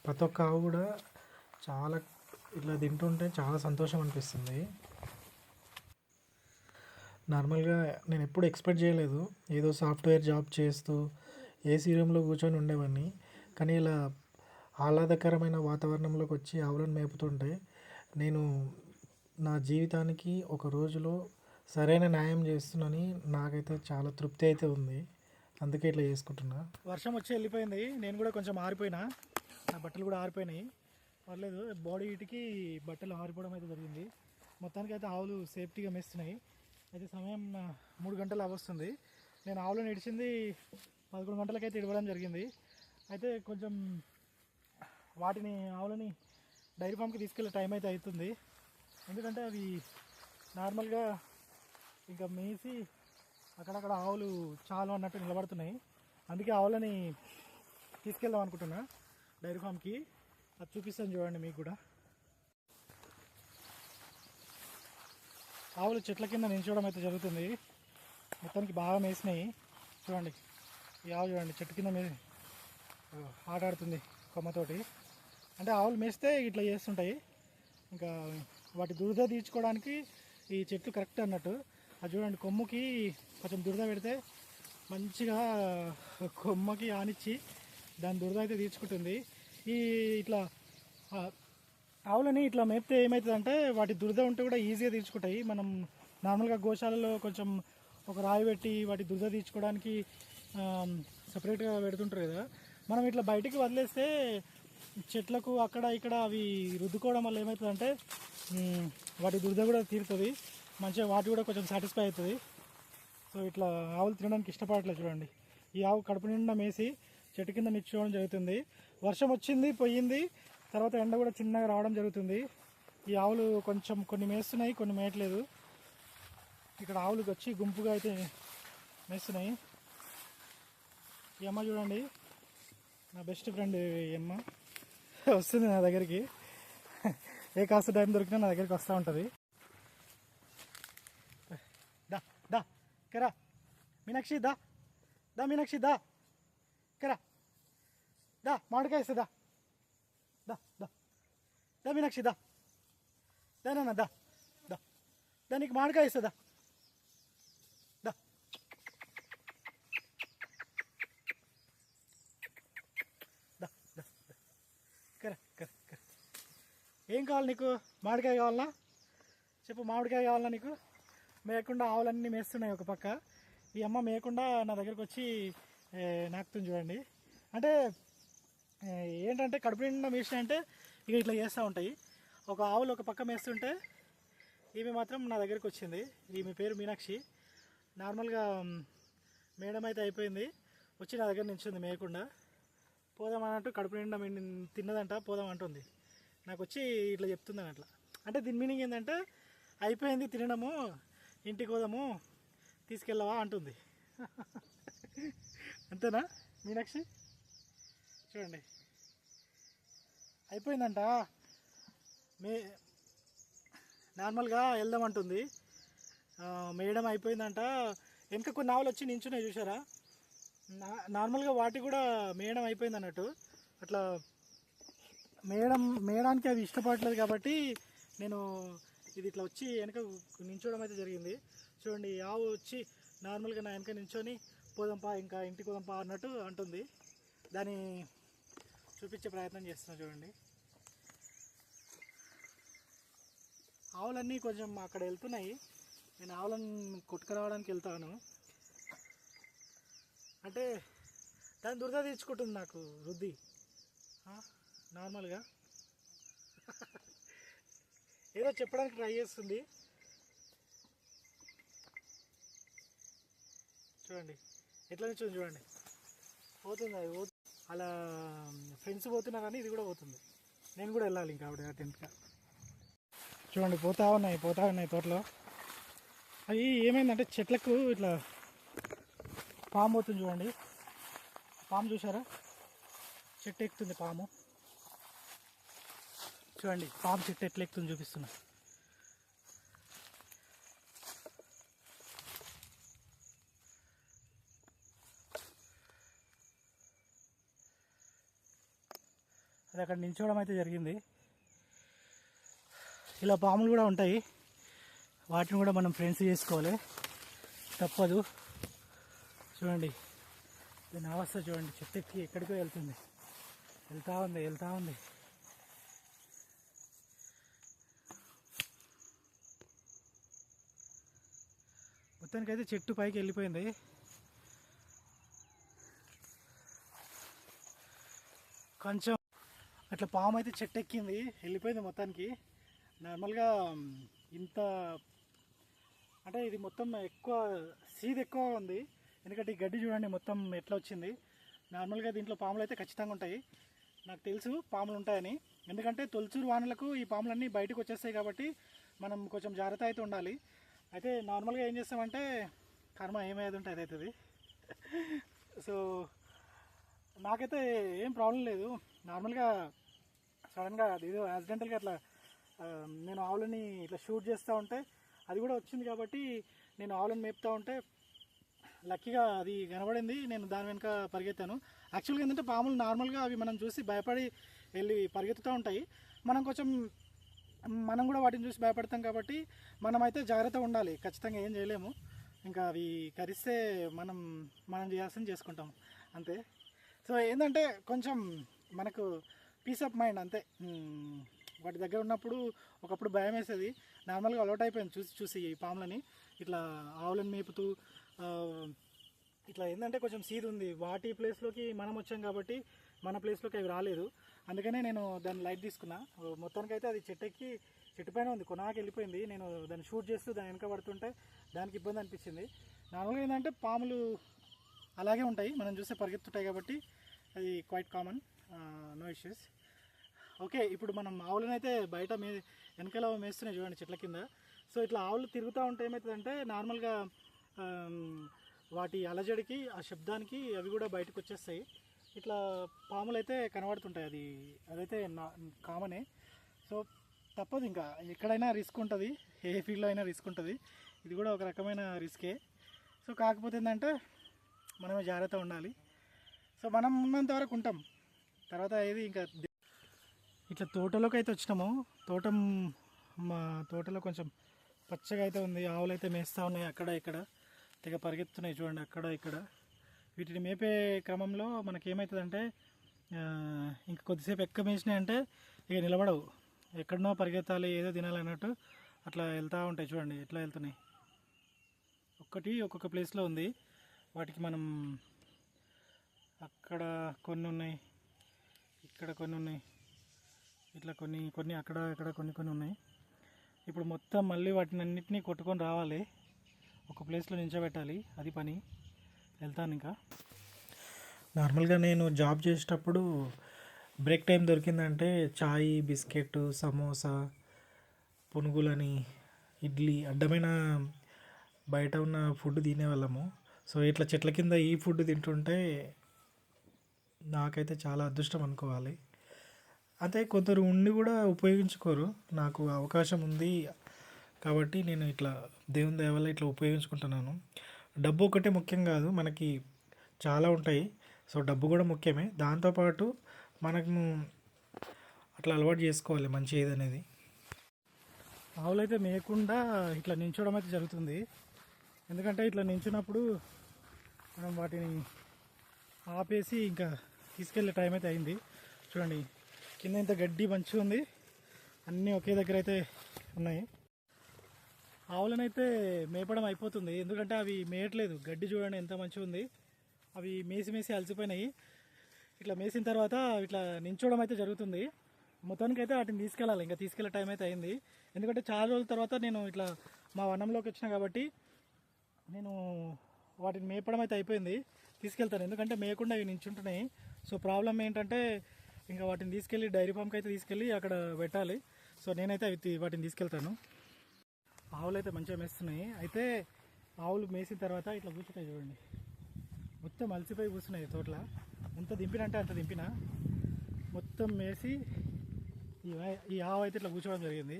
Speaker 1: ప్రతి ఒక్క ఆవు కూడా చాలా ఇట్లా తింటుంటే చాలా సంతోషం అనిపిస్తుంది. నార్మల్గా నేను ఎప్పుడు ఎక్స్పెక్ట్ చేయలేదు, ఏదో సాఫ్ట్వేర్ జాబ్ చేస్తూ ఏసీ రూమ్లో కూర్చొని ఉండేవాడిని. కానీ ఇలా ఆహ్లాదకరమైన వాతావరణంలోకి వచ్చి ఆవులను మేపుతుంటే నేను నా జీవితానికి ఒక రోజులో సరైన న్యాయం చేస్తున్నానని నాకైతే చాలా తృప్తి అయితే ఉంది. అందుకే ఇట్లా చేసుకుంటున్నా. వర్షం వచ్చి వెళ్ళిపోయింది, నేను కూడా కొంచెం ఆరిపోయినా, నా బట్టలు కూడా ఆరిపోయినాయి. పర్లేదు, బాడీ హీట్కి బట్టలు ఆరిపోవడం అయితే జరిగింది. మొత్తానికి అయితే ఆవులు సేఫ్టీగా మేస్తున్నాయి. అయితే సమయం 3 గంటలు అవస్తుంది. నేను ఆవులను ఇడిచింది 11 గంటలకైతే ఇడవడం జరిగింది. అయితే కొంచెం ఆవులని డైరీ ఫామ్కి తీసుకెళ్ళే టైం అయితే అవుతుంది. ఎందుకంటే అవి నార్మల్గా ఇంకా మేసి అక్కడక్కడ ఆవులు చాలు అన్నట్టు నిలబడుతున్నాయి. అందుకే ఆవులని తీసుకెళ్దాం అనుకుంటున్నా డైరీ ఫామ్కి. అది చూపిస్తాను చూడండి మీకు కూడా. ఆవులు చెట్ల కింద నిల్చోవడం అయితే జరుగుతుంది. మొత్తానికి బాగా మేసినాయి. చూడండి, ఈ ఆవు చూడండి చెట్టు కింద ఆట ఆడుతుంది కొమ్మతోటి. అంటే ఆవులు మేస్తే ఇట్లా చేస్తుంటాయి. ఇంకా వాటి దురద తీర్చుకోవడానికి ఈ చెట్లు కరెక్ట్ అన్నట్టు. అది చూడండి, కొమ్ముకి కొంచెం దురద పెడితే మంచిగా కొమ్మకి ఆనిచ్చి దాని దురద అయితే తీర్చుకుంటుంది. ఇట్లా ఆవులని ఇట్లా మేపితే ఏమవుతుందంటే వాటి దురద ఉంటే కూడా ఈజీగా తీర్చుకుంటాయి. మనం నార్మల్గా గోశాలలో కొంచెం ఒక రాయి పెట్టి వాటి దురద తీర్చుకోవడానికి సపరేట్గా పెడుతుంటారు కదా. మనం ఇట్లా బయటికి వదిలేస్తే చెట్లకు అక్కడ ఇక్కడ అవి రుద్దుకోవడం వల్ల ఏమవుతుందంటే వాటి దురద కూడా తీరుతుంది, మంచిగా వాటి కూడా కొంచెం సాటిస్ఫై అవుతుంది. సో ఇట్లా ఆవులు తినడానికి ఇష్టపడట్లేదు. చూడండి, ఈ ఆవు కడుపు నిండా మేసి చెట్టు కింద నిల్చోవడం జరుగుతుంది. వర్షం వచ్చింది, పోయింది, తర్వాత ఎండ కూడా చిన్నగా రావడం జరుగుతుంది. ఈ ఆవులు కొన్ని మేస్తున్నాయి, కొన్ని మేయట్లేదు. ఇక్కడ ఆవులకు వచ్చి గుంపుగా అయితే మేస్తున్నాయి. ఈ అమ్మ చూడండి, నా బెస్ట్ ఫ్రెండ్ ఈ అమ్మ. వస్తుంది నా దగ్గరికి. ఏ కాస్త టైం దొరికినా నా దగ్గరికి వస్తూ ఉంటుంది. దా దా కరా మీనాక్షి, దా దా మీనాక్షి, దా కరా, దా మామిడికాయ ఇస్తా, దా దా దా దా మీనాక్షి, దా దానా, దా దా దా నీకు మామిడికాయ ఇస్తా, దా దా దా దా కరా కరా కరా. ఏం కావాలి నీకు? మామిడికాయ కావాలా చెప్పు, మామిడికాయ కావాలా నీకు? మేయకుండా ఆవులన్నీ మేస్తున్నాయి ఒక పక్క. ఈ అమ్మ మేయకుండా నా దగ్గరకు వచ్చి నాకుతుంది చూడండి. అంటే ఏంటంటే కడుపు నిండా మేసినాయంటే ఇక ఇట్లా చేస్తూ ఉంటాయి. ఒక ఆవులు ఒక పక్క మేస్తుంటే ఈమె మాత్రం నా దగ్గరికి వచ్చింది. ఈమె పేరు మీనాక్షి. నార్మల్గా మేయడం అయితే అయిపోయింది, వచ్చి నా దగ్గర నించుంది మేయకుండా. పోదాం అన్నట్టు కడుపు నిండా తిన్నదంట, పోదాం అంటుంది. నాకు వచ్చి ఇట్లా చెప్తుందని అట్లా. అంటే దీని మీనింగ్ ఏంటంటే అయిపోయింది తినడము, ఇంటికి పోదాము, తీసుకెళ్ళవా అంటుంది. అంతేనా మీనాక్షి? చూడండి అయిపోయిందంట, నార్మల్గా వెళ్దామంటుంది. మేయడం అయిపోయిందంట. వెనక కొన్ని ఆవులు వచ్చి నించున్నాయి చూసారా, నార్మల్గా వాటి కూడా మేయడం అయిపోయింది అన్నట్టు. అట్లా మేయడానికి అవి ఇష్టపడలేదు కాబట్టి నేను ఇది ఇట్లా వచ్చి వెనక నించోవడం అయితే జరిగింది. చూడండి ఆవు వచ్చి నార్మల్గా నా వెనక నించొని పోదాంపా, ఇంకా ఇంటికి పోదాంపా అన్నట్టు అంటుంది. దాన్ని చూపించే ప్రయత్నం చేస్తున్నాను చూడండి. ఆవులన్నీ కొంచెం అక్కడ వెళ్తున్నాయి, నేను ఆవులను కొట్టుకురావడానికి వెళ్తాను. అంటే దాని దురద తీర్చుకుంటుంది నాకు రుద్ది నార్మల్గా. ఏదో చెప్పడానికి ట్రై చేస్తుంది. చూడండి ఎట్లా నిల్చుంది చూడండి, పోతుంది అది అలా. ఫ్రెండ్స్ పోతున్నా కానీ ఇది కూడా పోతుంది. నేను కూడా వెళ్ళాలి ఇంకా ఆవిడ టెంట్గా. చూడండి పోతా ఉన్నాయి తోటలో. అవి ఏమైందంటే చెట్లకు ఇట్లా పాము పోతుంది చూడండి. పాము చూసారా, చెట్టు ఎక్కుతుంది పాము. చూడండి పాము చెట్టు ఎట్లా ఎక్కుతుంది చూపిస్తున్నా. అది అక్కడ నిల్చోవడం అయితే జరిగింది. ఇలా పాములు కూడా ఉంటాయి, వాటిని కూడా మనం ఫ్రెండ్స్ చేసుకోవాలి, తప్పదు. చూడండి దీని అవస్థ చూడండి, చెట్టు ఎక్కి ఎక్కడికో వెళ్తుంది, వెళ్తా ఉంది. మొత్తానికైతే చెట్టు పైకి వెళ్ళిపోయింది. కొంచెం అట్లా పాము అయితే చెట్టు ఎక్కింది, వెళ్ళిపోయింది మొత్తానికి. నార్మల్గా ఇంత అంటే ఇది మొత్తం ఎక్కువ సీడ్ ఎక్కువ ఉంది, ఎందుకంటే ఈ గడ్డి చూడండి మొత్తం ఎట్లా వచ్చింది. నార్మల్గా దీంట్లో పాములు అయితే ఖచ్చితంగా ఉంటాయి, నాకు తెలుసు పాములు ఉంటాయని. ఎందుకంటే తొలచూరు వానలకు ఈ పాములన్నీ బయటకు వచ్చేస్తాయి కాబట్టి మనం కొంచెం జాగ్రత్త అయితే ఉండాలి. అయితే నార్మల్గా ఏం చేస్తామంటే కర్మ ఏమయ్యేది ఉంటే అది అవుతుంది. సో నాకైతే ఏం ప్రాబ్లం లేదు. నార్మల్గా సడన్గా ఏదో యాక్సిడెంటల్గా అట్లా నేను ఆవులని ఇట్లా షూట్ చేస్తూ ఉంటే అది కూడా వచ్చింది కాబట్టి నేను ఆవులను మేపుతూ ఉంటే లక్కీగా అది కనబడింది, నేను దాని వెనుక పరిగెత్తాను. యాక్చువల్గా ఏంటంటే పాములు నార్మల్గా అవి మనం చూసి భయపడి వెళ్ళి పరిగెత్తుతూ ఉంటాయి, మనం కూడా వాటిని చూసి భయపడతాం కాబట్టి మనమైతే జాగ్రత్తగా ఉండాలి, ఖచ్చితంగా ఏం చేయలేము. ఇంకా అవి కరిస్తే మనం చేయాల్సింది చేసుకుంటాం అంతే. సో ఏంటంటే కొంచెం మనకు పీస్ ఆఫ్ మైండ్ అంతే. వాటి దగ్గర ఉన్నప్పుడు ఒకప్పుడు భయం వేసేది, నార్మల్గా అలవాటు అయిపోయింది చూసి ఈ పాములని ఇట్లా ఆవులను మేపుతూ. ఇట్లా ఏంటంటే కొంచెం సీడ్ ఉంది, వాటి ప్లేస్లోకి మనం వచ్చాం కాబట్టి మన ప్లేస్లోకి అవి రాలేదు, అందుకనే నేను దాన్ని లైట్ తీసుకున్నా. మొత్తానికైతే అది చెట్టు పైన ఉంది, కొనాకి వెళ్ళిపోయింది. నేను దాన్ని షూట్ చేస్తూ దాని వెనక పడుతుంటే దానికి ఇబ్బంది అనిపించింది. నార్మల్గా ఏంటంటే పాములు అలాగే ఉంటాయి, మనం చూస్తే పరిగెత్తుంటాయి కాబట్టి అది quite common, no issues. Okay, ఇప్పుడు మనం ఆవులను అయితే బయట వెనకాల మేస్తున్నాయి చూడండి చెట్ల కింద. సో ఇట్లా ఆవులు తిరుగుతూ ఉంటే ఏమవుతుందంటే నార్మల్గా వాటి అలజడికి ఆ శబ్దానికి అవి కూడా బయటకు వచ్చేస్తాయి. ఇట్లా పాములు అయితే కనబడుతుంటాయి, అదైతే కామనే. సో తప్పదు, ఇంకా ఎక్కడైనా రిస్క్ ఉంటుంది, ఏ ఫీల్డ్లో అయినా రిస్క్ ఉంటుంది. ఇది కూడా ఒక రకమైన రిస్కే. సో కాకపోతే ఏంటంటే మనమే జాగ్రత్త ఉండాలి. సో మనం ఉన్నంత వరకు ఉంటాం, తర్వాత ఏది ఇంకా. ఇట్లా తోటలోకి అయితే వచ్చినాము. మా తోటలో కొంచెం పచ్చగా అయితే ఉంది. ఆవులు అయితే మేస్తూ ఉన్నాయి అక్కడ ఇక్కడ, తెగ పరిగెత్తున్నాయి చూడండి అక్కడ ఇక్కడ. వీటిని మేపే క్రమంలో మనకేమవుతుందంటే ఇంక కొద్దిసేపు ఎక్క మేసినాయి అంటే ఇక నిలబడవు, ఎక్కడనో పరిగెత్తాలి, ఏదో తినాలి అన్నట్టు అట్లా వెళ్తూ ఉంటాయి. చూడండి ఎట్లా వెళ్తున్నాయి, ఒక్కొక్క ప్లేస్లో ఉంది. వాటికి మనం అక్కడ కొన్ని ఉన్నాయి, ఇక్కడ కొన్ని ఉన్నాయి, ఇట్లా కొన్ని అక్కడ ఇక్కడ కొన్ని ఉన్నాయి. ఇప్పుడు మొత్తం మళ్ళీ వాటిని అన్నిటినీ కొట్టుకొని రావాలి, ఒక ప్లేస్లో నించోబెట్టాలి, అది పని. వెళ్తాను ఇంకా. నార్మల్గా నేను జాబ్ చేసేటప్పుడు బ్రేక్ టైం దొరికిందంటే చాయ్, బిస్కెట్, సమోసా, పునుగులని, ఇడ్లీ, అడ్డమైన బయట ఉన్న ఫుడ్ తినేవాళ్ళము. సో ఇట్లా చెట్ల కింద ఈ ఫుడ్ తింటుంటే నాకైతే చాలా అదృష్టం అనుకోవాలి. అయితే కొందరు ఉండి కూడా ఉపయోగించుకోరు. నాకు అవకాశం ఉంది కాబట్టి నేను ఇట్లా దేవుని దయ వల్ల ఇట్లా ఉపయోగించుకుంటున్నాను. డబ్బు ఒకటే ముఖ్యం కాదు, మనకి చాలా ఉంటాయి. సో డబ్బు కూడా ముఖ్యమే, దాంతోపాటు మనకు అట్లా అలవాటు చేసుకోవాలి మంచి ఏదనేది. ఆవులు అయితే మేయకుండా ఇట్లా నించోవడం అయితే జరుగుతుంది. ఎందుకంటే ఇట్లా నించున్నప్పుడు మనం వాటిని ఆపేసి ఇంకా తీసుకెళ్ళే టైం అయితే అయింది. చూడండి కింద ఇంత గడ్డి మంచిగా ఉంది, అన్నీ ఒకే దగ్గర అయితే ఉన్నాయి. ఆవులనైతే మేపడం అయిపోతుంది, ఎందుకంటే అవి మేయట్లేదు. గడ్డి చూడండి ఎంత మంచిగా ఉంది, అవి మేసి అలసిపోయినాయి. ఇట్లా మేసిన తర్వాత ఇట్లా నించోవడం అయితే జరుగుతుంది. మొత్తానికి అయితే వాటిని తీసుకెళ్ళాలి, ఇంకా తీసుకెళ్ళే టైం అయితే అయింది. ఎందుకంటే చాలా రోజుల తర్వాత నేను ఇట్లా మా వనంలోకి వచ్చిన కాబట్టి నేను వాటిని మేపడం అయితే అయిపోయింది, తీసుకెళ్తాను. ఎందుకంటే మేయకుండా అవి నించుంటున్నాయి. సో ప్రాబ్లం ఏంటంటే ఇంకా వాటిని తీసుకెళ్ళి డైరీ ఫామ్కి అయితే తీసుకెళ్ళి అక్కడ పెట్టాలి. సో నేనైతే వాటిని తీసుకెళ్తాను. ఆవులు అయితే మంచిగా మేస్తున్నాయి. అయితే ఆవులు మేసిన తర్వాత ఇట్లా కూర్చుంటాయి చూడండి, మొత్తం అలసిపోయి కూర్చున్నాయి తోటలో. ఎంత దింపినంటే అంత దింపిన, మొత్తం మేసి ఈ ఆవు అయితే ఇట్లా కూర్చోవడం జరిగింది.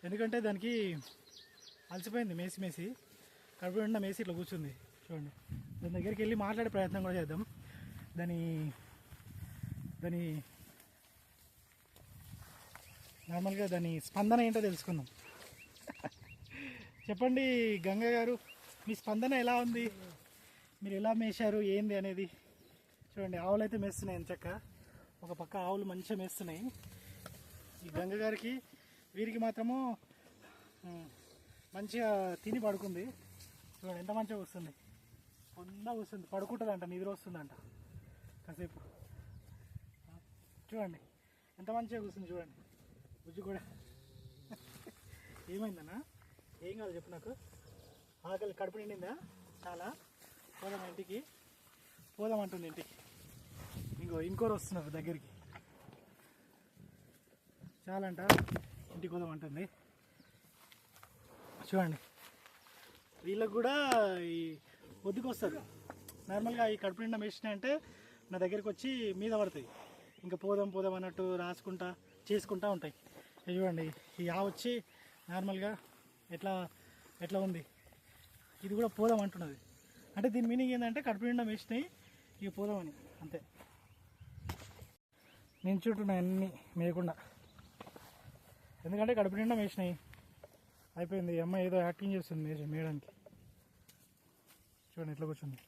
Speaker 1: ఎందుకంటే దానికి అలసిపోయింది మేసి కడుపు నిండా మేసి ఇట్లా కూర్చుంది. చూడండి దాని దగ్గరికి వెళ్ళి మాట్లాడే ప్రయత్నం కూడా చేద్దాం. దాని నార్మల్గా దాని స్పందన ఏంటో తెలుసుకుందాం. చెప్పండి గంగ గారు, మీ స్పందన ఎలా ఉంది, మీరు ఎలా మేశారు ఏంది అనేది. చూడండి ఆవులు అయితే మేస్తున్నాయి ఎంచక్క, ఒక పక్క ఆవులు మంచిగా మేస్తున్నాయి. ఈ గంగ గారికి వీరికి మాత్రము మంచిగా తిని పడుకుంది. చూడండి ఎంత మంచిగా వస్తుంది, పొందా వస్తుంది, పడుకుంటుందంట, నిద్ర వస్తుందంట కాసేపు. చూడండి ఎంత మంచిగా కూర్చుంది చూడండి. బుజ్జి కూడా ఏమైందన్నా, ఏం కాదు చెప్పు నాకు. ఆకలి కడుపు నిండిందా చాలా, పోదామా ఇంటికి, పోదామంటుంది ఇంటికి. ఇంకోరు వస్తున్నారు దగ్గరికి, చాలంట ఇంటికి పోదామంటుంది. చూడండి వీళ్ళకు కూడా ఈ ఒద్దుకు వస్తారు. నార్మల్గా ఈ కడుపు నిండా మేసినాయంటే నా దగ్గరికి వచ్చి మీద పడతాయి, ఇంకా పోదాం అన్నట్టు రాసుకుంటా చేసుకుంటూ ఉంటాయి. చూడండి ఈ ఆవు వచ్చి నార్మల్గా ఎట్లా ఉంది, ఇది కూడా పోదాం అంటున్నది. అంటే దీని మీనింగ్ ఏంటంటే కడుపు నిండా మేసినాయి, ఇక పోదామని అంతే. నించుంటున్నాయి అన్నీ మేయకుండా, ఎందుకంటే కడుపు నిండా మేసినాయి, అయిపోయింది. అమ్మాయి ఏదో యాక్టింగ్ చేస్తుంది మేయడానికి. చూడండి ఎట్లా కూర్చుంది,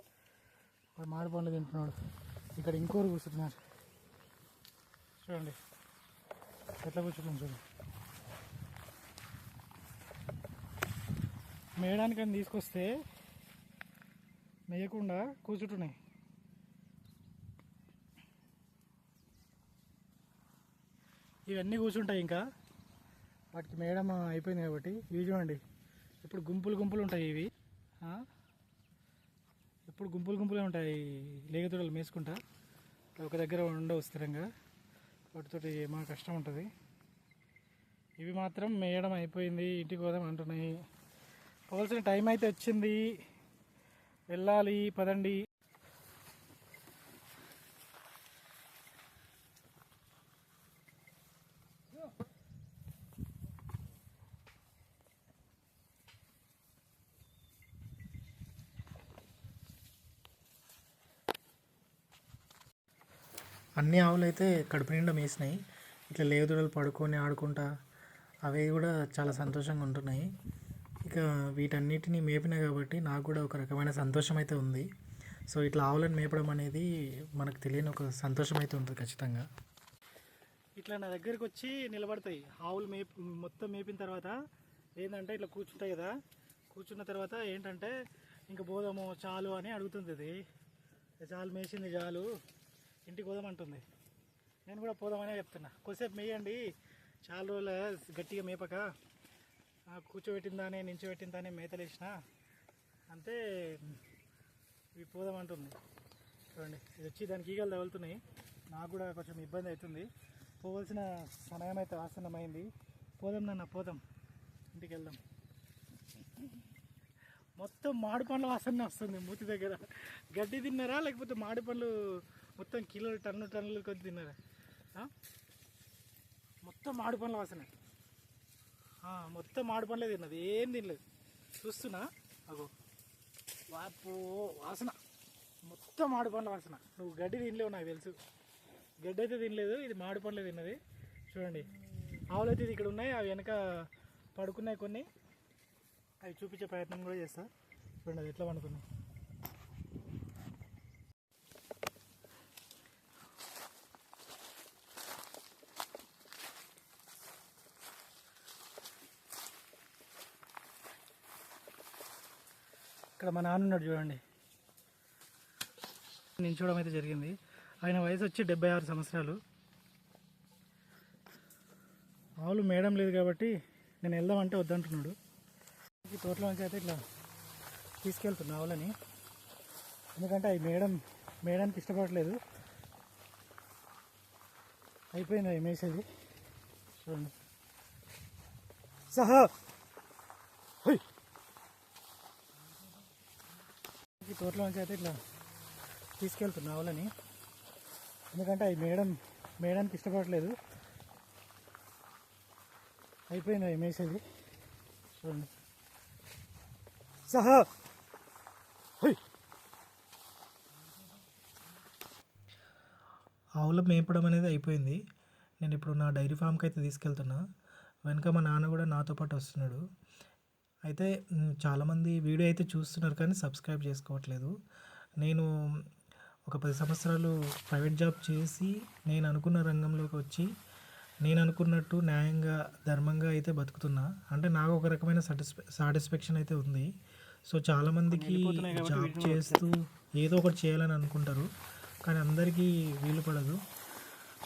Speaker 1: మామిడి పండ్లు తింటున్నాడు. ఇక్కడ ఇంకోరు కూర్చుంటున్నారు, చూడండి ఎట్లా కూర్చుంటుంది. చూడండి మేయడానికని తీసుకొస్తే మేయకుండా కూర్చుంటున్నాయి. ఇవన్నీ కూర్చుంటాయి, ఇంకా వాటికి మేయడం అయిపోయింది కాబట్టి. ఇవి చూడండి ఇప్పుడు గుంపులు ఉంటాయి, ఇవి ఎప్పుడు గుంపులు ఉంటాయి. లేగతోడలు మేసుకుంటా ఒక దగ్గర ఉండవు స్థిరంగా, వాటితోటి మా కష్టం ఉంటుంది. ఇవి మాత్రం మేయడం అయిపోయింది, ఇంటికి పోదాం అంటున్నాయి. పోవాల్సిన టైం అయితే వచ్చింది, వెళ్ళాలి పదండి. అన్ని ఆవులు అయితే కడుపు నిండా మేసినాయి. ఇట్లా లేదుడలు పడుకొని ఆడుకుంటా అవి కూడా చాలా సంతోషంగా ఉంటున్నాయి. ఇక వీటన్నిటిని మేపినా కాబట్టి నాకు కూడా ఒక రకమైన సంతోషం అయితే ఉంది. సో ఇట్లా ఆవులను మేపడం అనేది మనకు తెలియని ఒక సంతోషం అయితే ఉంటుంది ఖచ్చితంగా. ఇట్లా నా దగ్గరికి వచ్చి నిలబడతాయి ఆవులు మొత్తం మేపిన తర్వాత ఏంటంటే ఇట్లా కూర్చుంటాయి కదా, కూర్చున్న తర్వాత ఏంటంటే ఇంకా పోదాము చాలు అని అడుగుతుంది. అది చాలు మేసింది చాలు ఇంటికి పోదామంటుంది. నేను కూడా పోదామనే చెప్తున్నా, కొద్దిసేపు మేయండి చాలా రోజులు గట్టిగా మేపక కూర్చోబెట్టిందానే నించోబెట్టిందానే మేతలేసిన అంతే ఇవి పోదామంటుంది. చూడండి ఇది వచ్చి దానికి ఈగలు తగులుతున్నాయి. నాకు కూడా కొంచెం ఇబ్బంది అవుతుంది. పోవలసిన సమయం అయితే ఆసన్నమైంది. పోదాం నాన్న పోదాం, ఇంటికి వెళ్దాం. మొత్తం మాడి పండ్ల వాసన వస్తుంది మూతి దగ్గర. గడ్డి తిన్నారా లేకపోతే మాడి పండ్లు మొత్తం కిలోలు టన్నులు కొద్ది తిన్నారా? మొత్తం మాడి పండ్ల వాసన, మొత్తం మాడి పండ్లే తిన్నది, ఏం తినలేదు. చూస్తున్నా అగో వాపు వాసన, మొత్తం మాడి పండ్ల వాసన. నువ్వు గడ్డి తినలేవు నాకు తెలుసు, గడ్డి అయితే తినలేదు, ఇది మాడి పండ్లే తిన్నది. చూడండి ఆవులు అయితే ఇక్కడ ఉన్నాయి, అవి వెనక పడుకున్నాయి కొన్ని, అవి చూపించే ప్రయత్నం కూడా చేస్తా. చూడండి అది ఎట్లా పడుకున్నాయి. ఇక్కడ మా నాన్న ఉన్నాడు చూడండి, నించోవడం అయితే జరిగింది. ఆయన వయసు వచ్చి 76 సంవత్సరాలు. ఆవులు మేయడం లేదు కాబట్టి నేను వెళ్దామంటే వద్దంటున్నాడు. ఈ తోటలో నుంచి అయితే ఇట్లా తీసుకెళ్తున్నా ఆవులని, ఎందుకంటే అవి మేయడానికి ఇష్టపడలేదు. అయిపోయింది అవి మేసేది. చూడండి సహా ఈ తోటలో నుంచి అయితే ఇట్లా తీసుకెళ్తున్నా ఆవులని, ఎందుకంటే అవి మేయడానికి ఇష్టపడలేదు. అయిపోయింది అవి మేసేది. చూడండి సహా ఆవుల మేపడం అనేది అయిపోయింది. నేను ఇప్పుడు నా డైరీ ఫామ్కి అయితే తీసుకెళ్తున్నా. వెనక మా నాన్న కూడా నాతో పాటు వస్తున్నాడు. అయితే చాలామంది వీడియో అయితే చూస్తున్నారు కానీ సబ్స్క్రైబ్ చేసుకోవట్లేదు. నేను ఒక 10 సంవత్సరాలు ప్రైవేట్ జాబ్ చేసి నేను అనుకున్న రంగంలోకి వచ్చి నేను అనుకున్నట్టు న్యాయంగా ధర్మంగా అయితే బతుకుతున్నా. అంటే నాకు ఒక రకమైన సాటిస్ఫాక్షన్ అయితే ఉంది. సో చాలామందికి జాబ్ చేస్తూ ఏదో ఒకటి చేయాలని అనుకుంటారు, కానీ అందరికీ వీలు పడదు.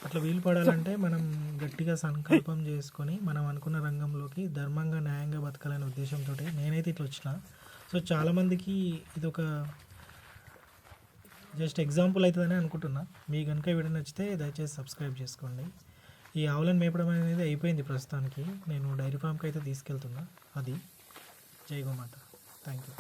Speaker 1: అట్లా వీలు పడాలంటే మనం గట్టిగా సంకల్పం చేసుకొని మనం అనుకున్న రంగంలోకి ధర్మంగా న్యాయంగా బతకాలనే ఉద్దేశంతో నేనైతే ఇట్లా వచ్చిన. సో చాలామందికి ఇది ఒక జస్ట్ ఎగ్జాంపుల్ అవుతుందని అనుకుంటున్నా. మీకు కనుక వీడియో నచ్చితే దయచేసి సబ్స్క్రైబ్ చేసుకోండి. ఈ ఆవులను మేపడం అనేది అయిపోయింది ప్రస్తుతానికి. నేను డైరీ ఫామ్కి అయితే తీసుకెళ్తున్నా. అది జై గోమాత. Thank you.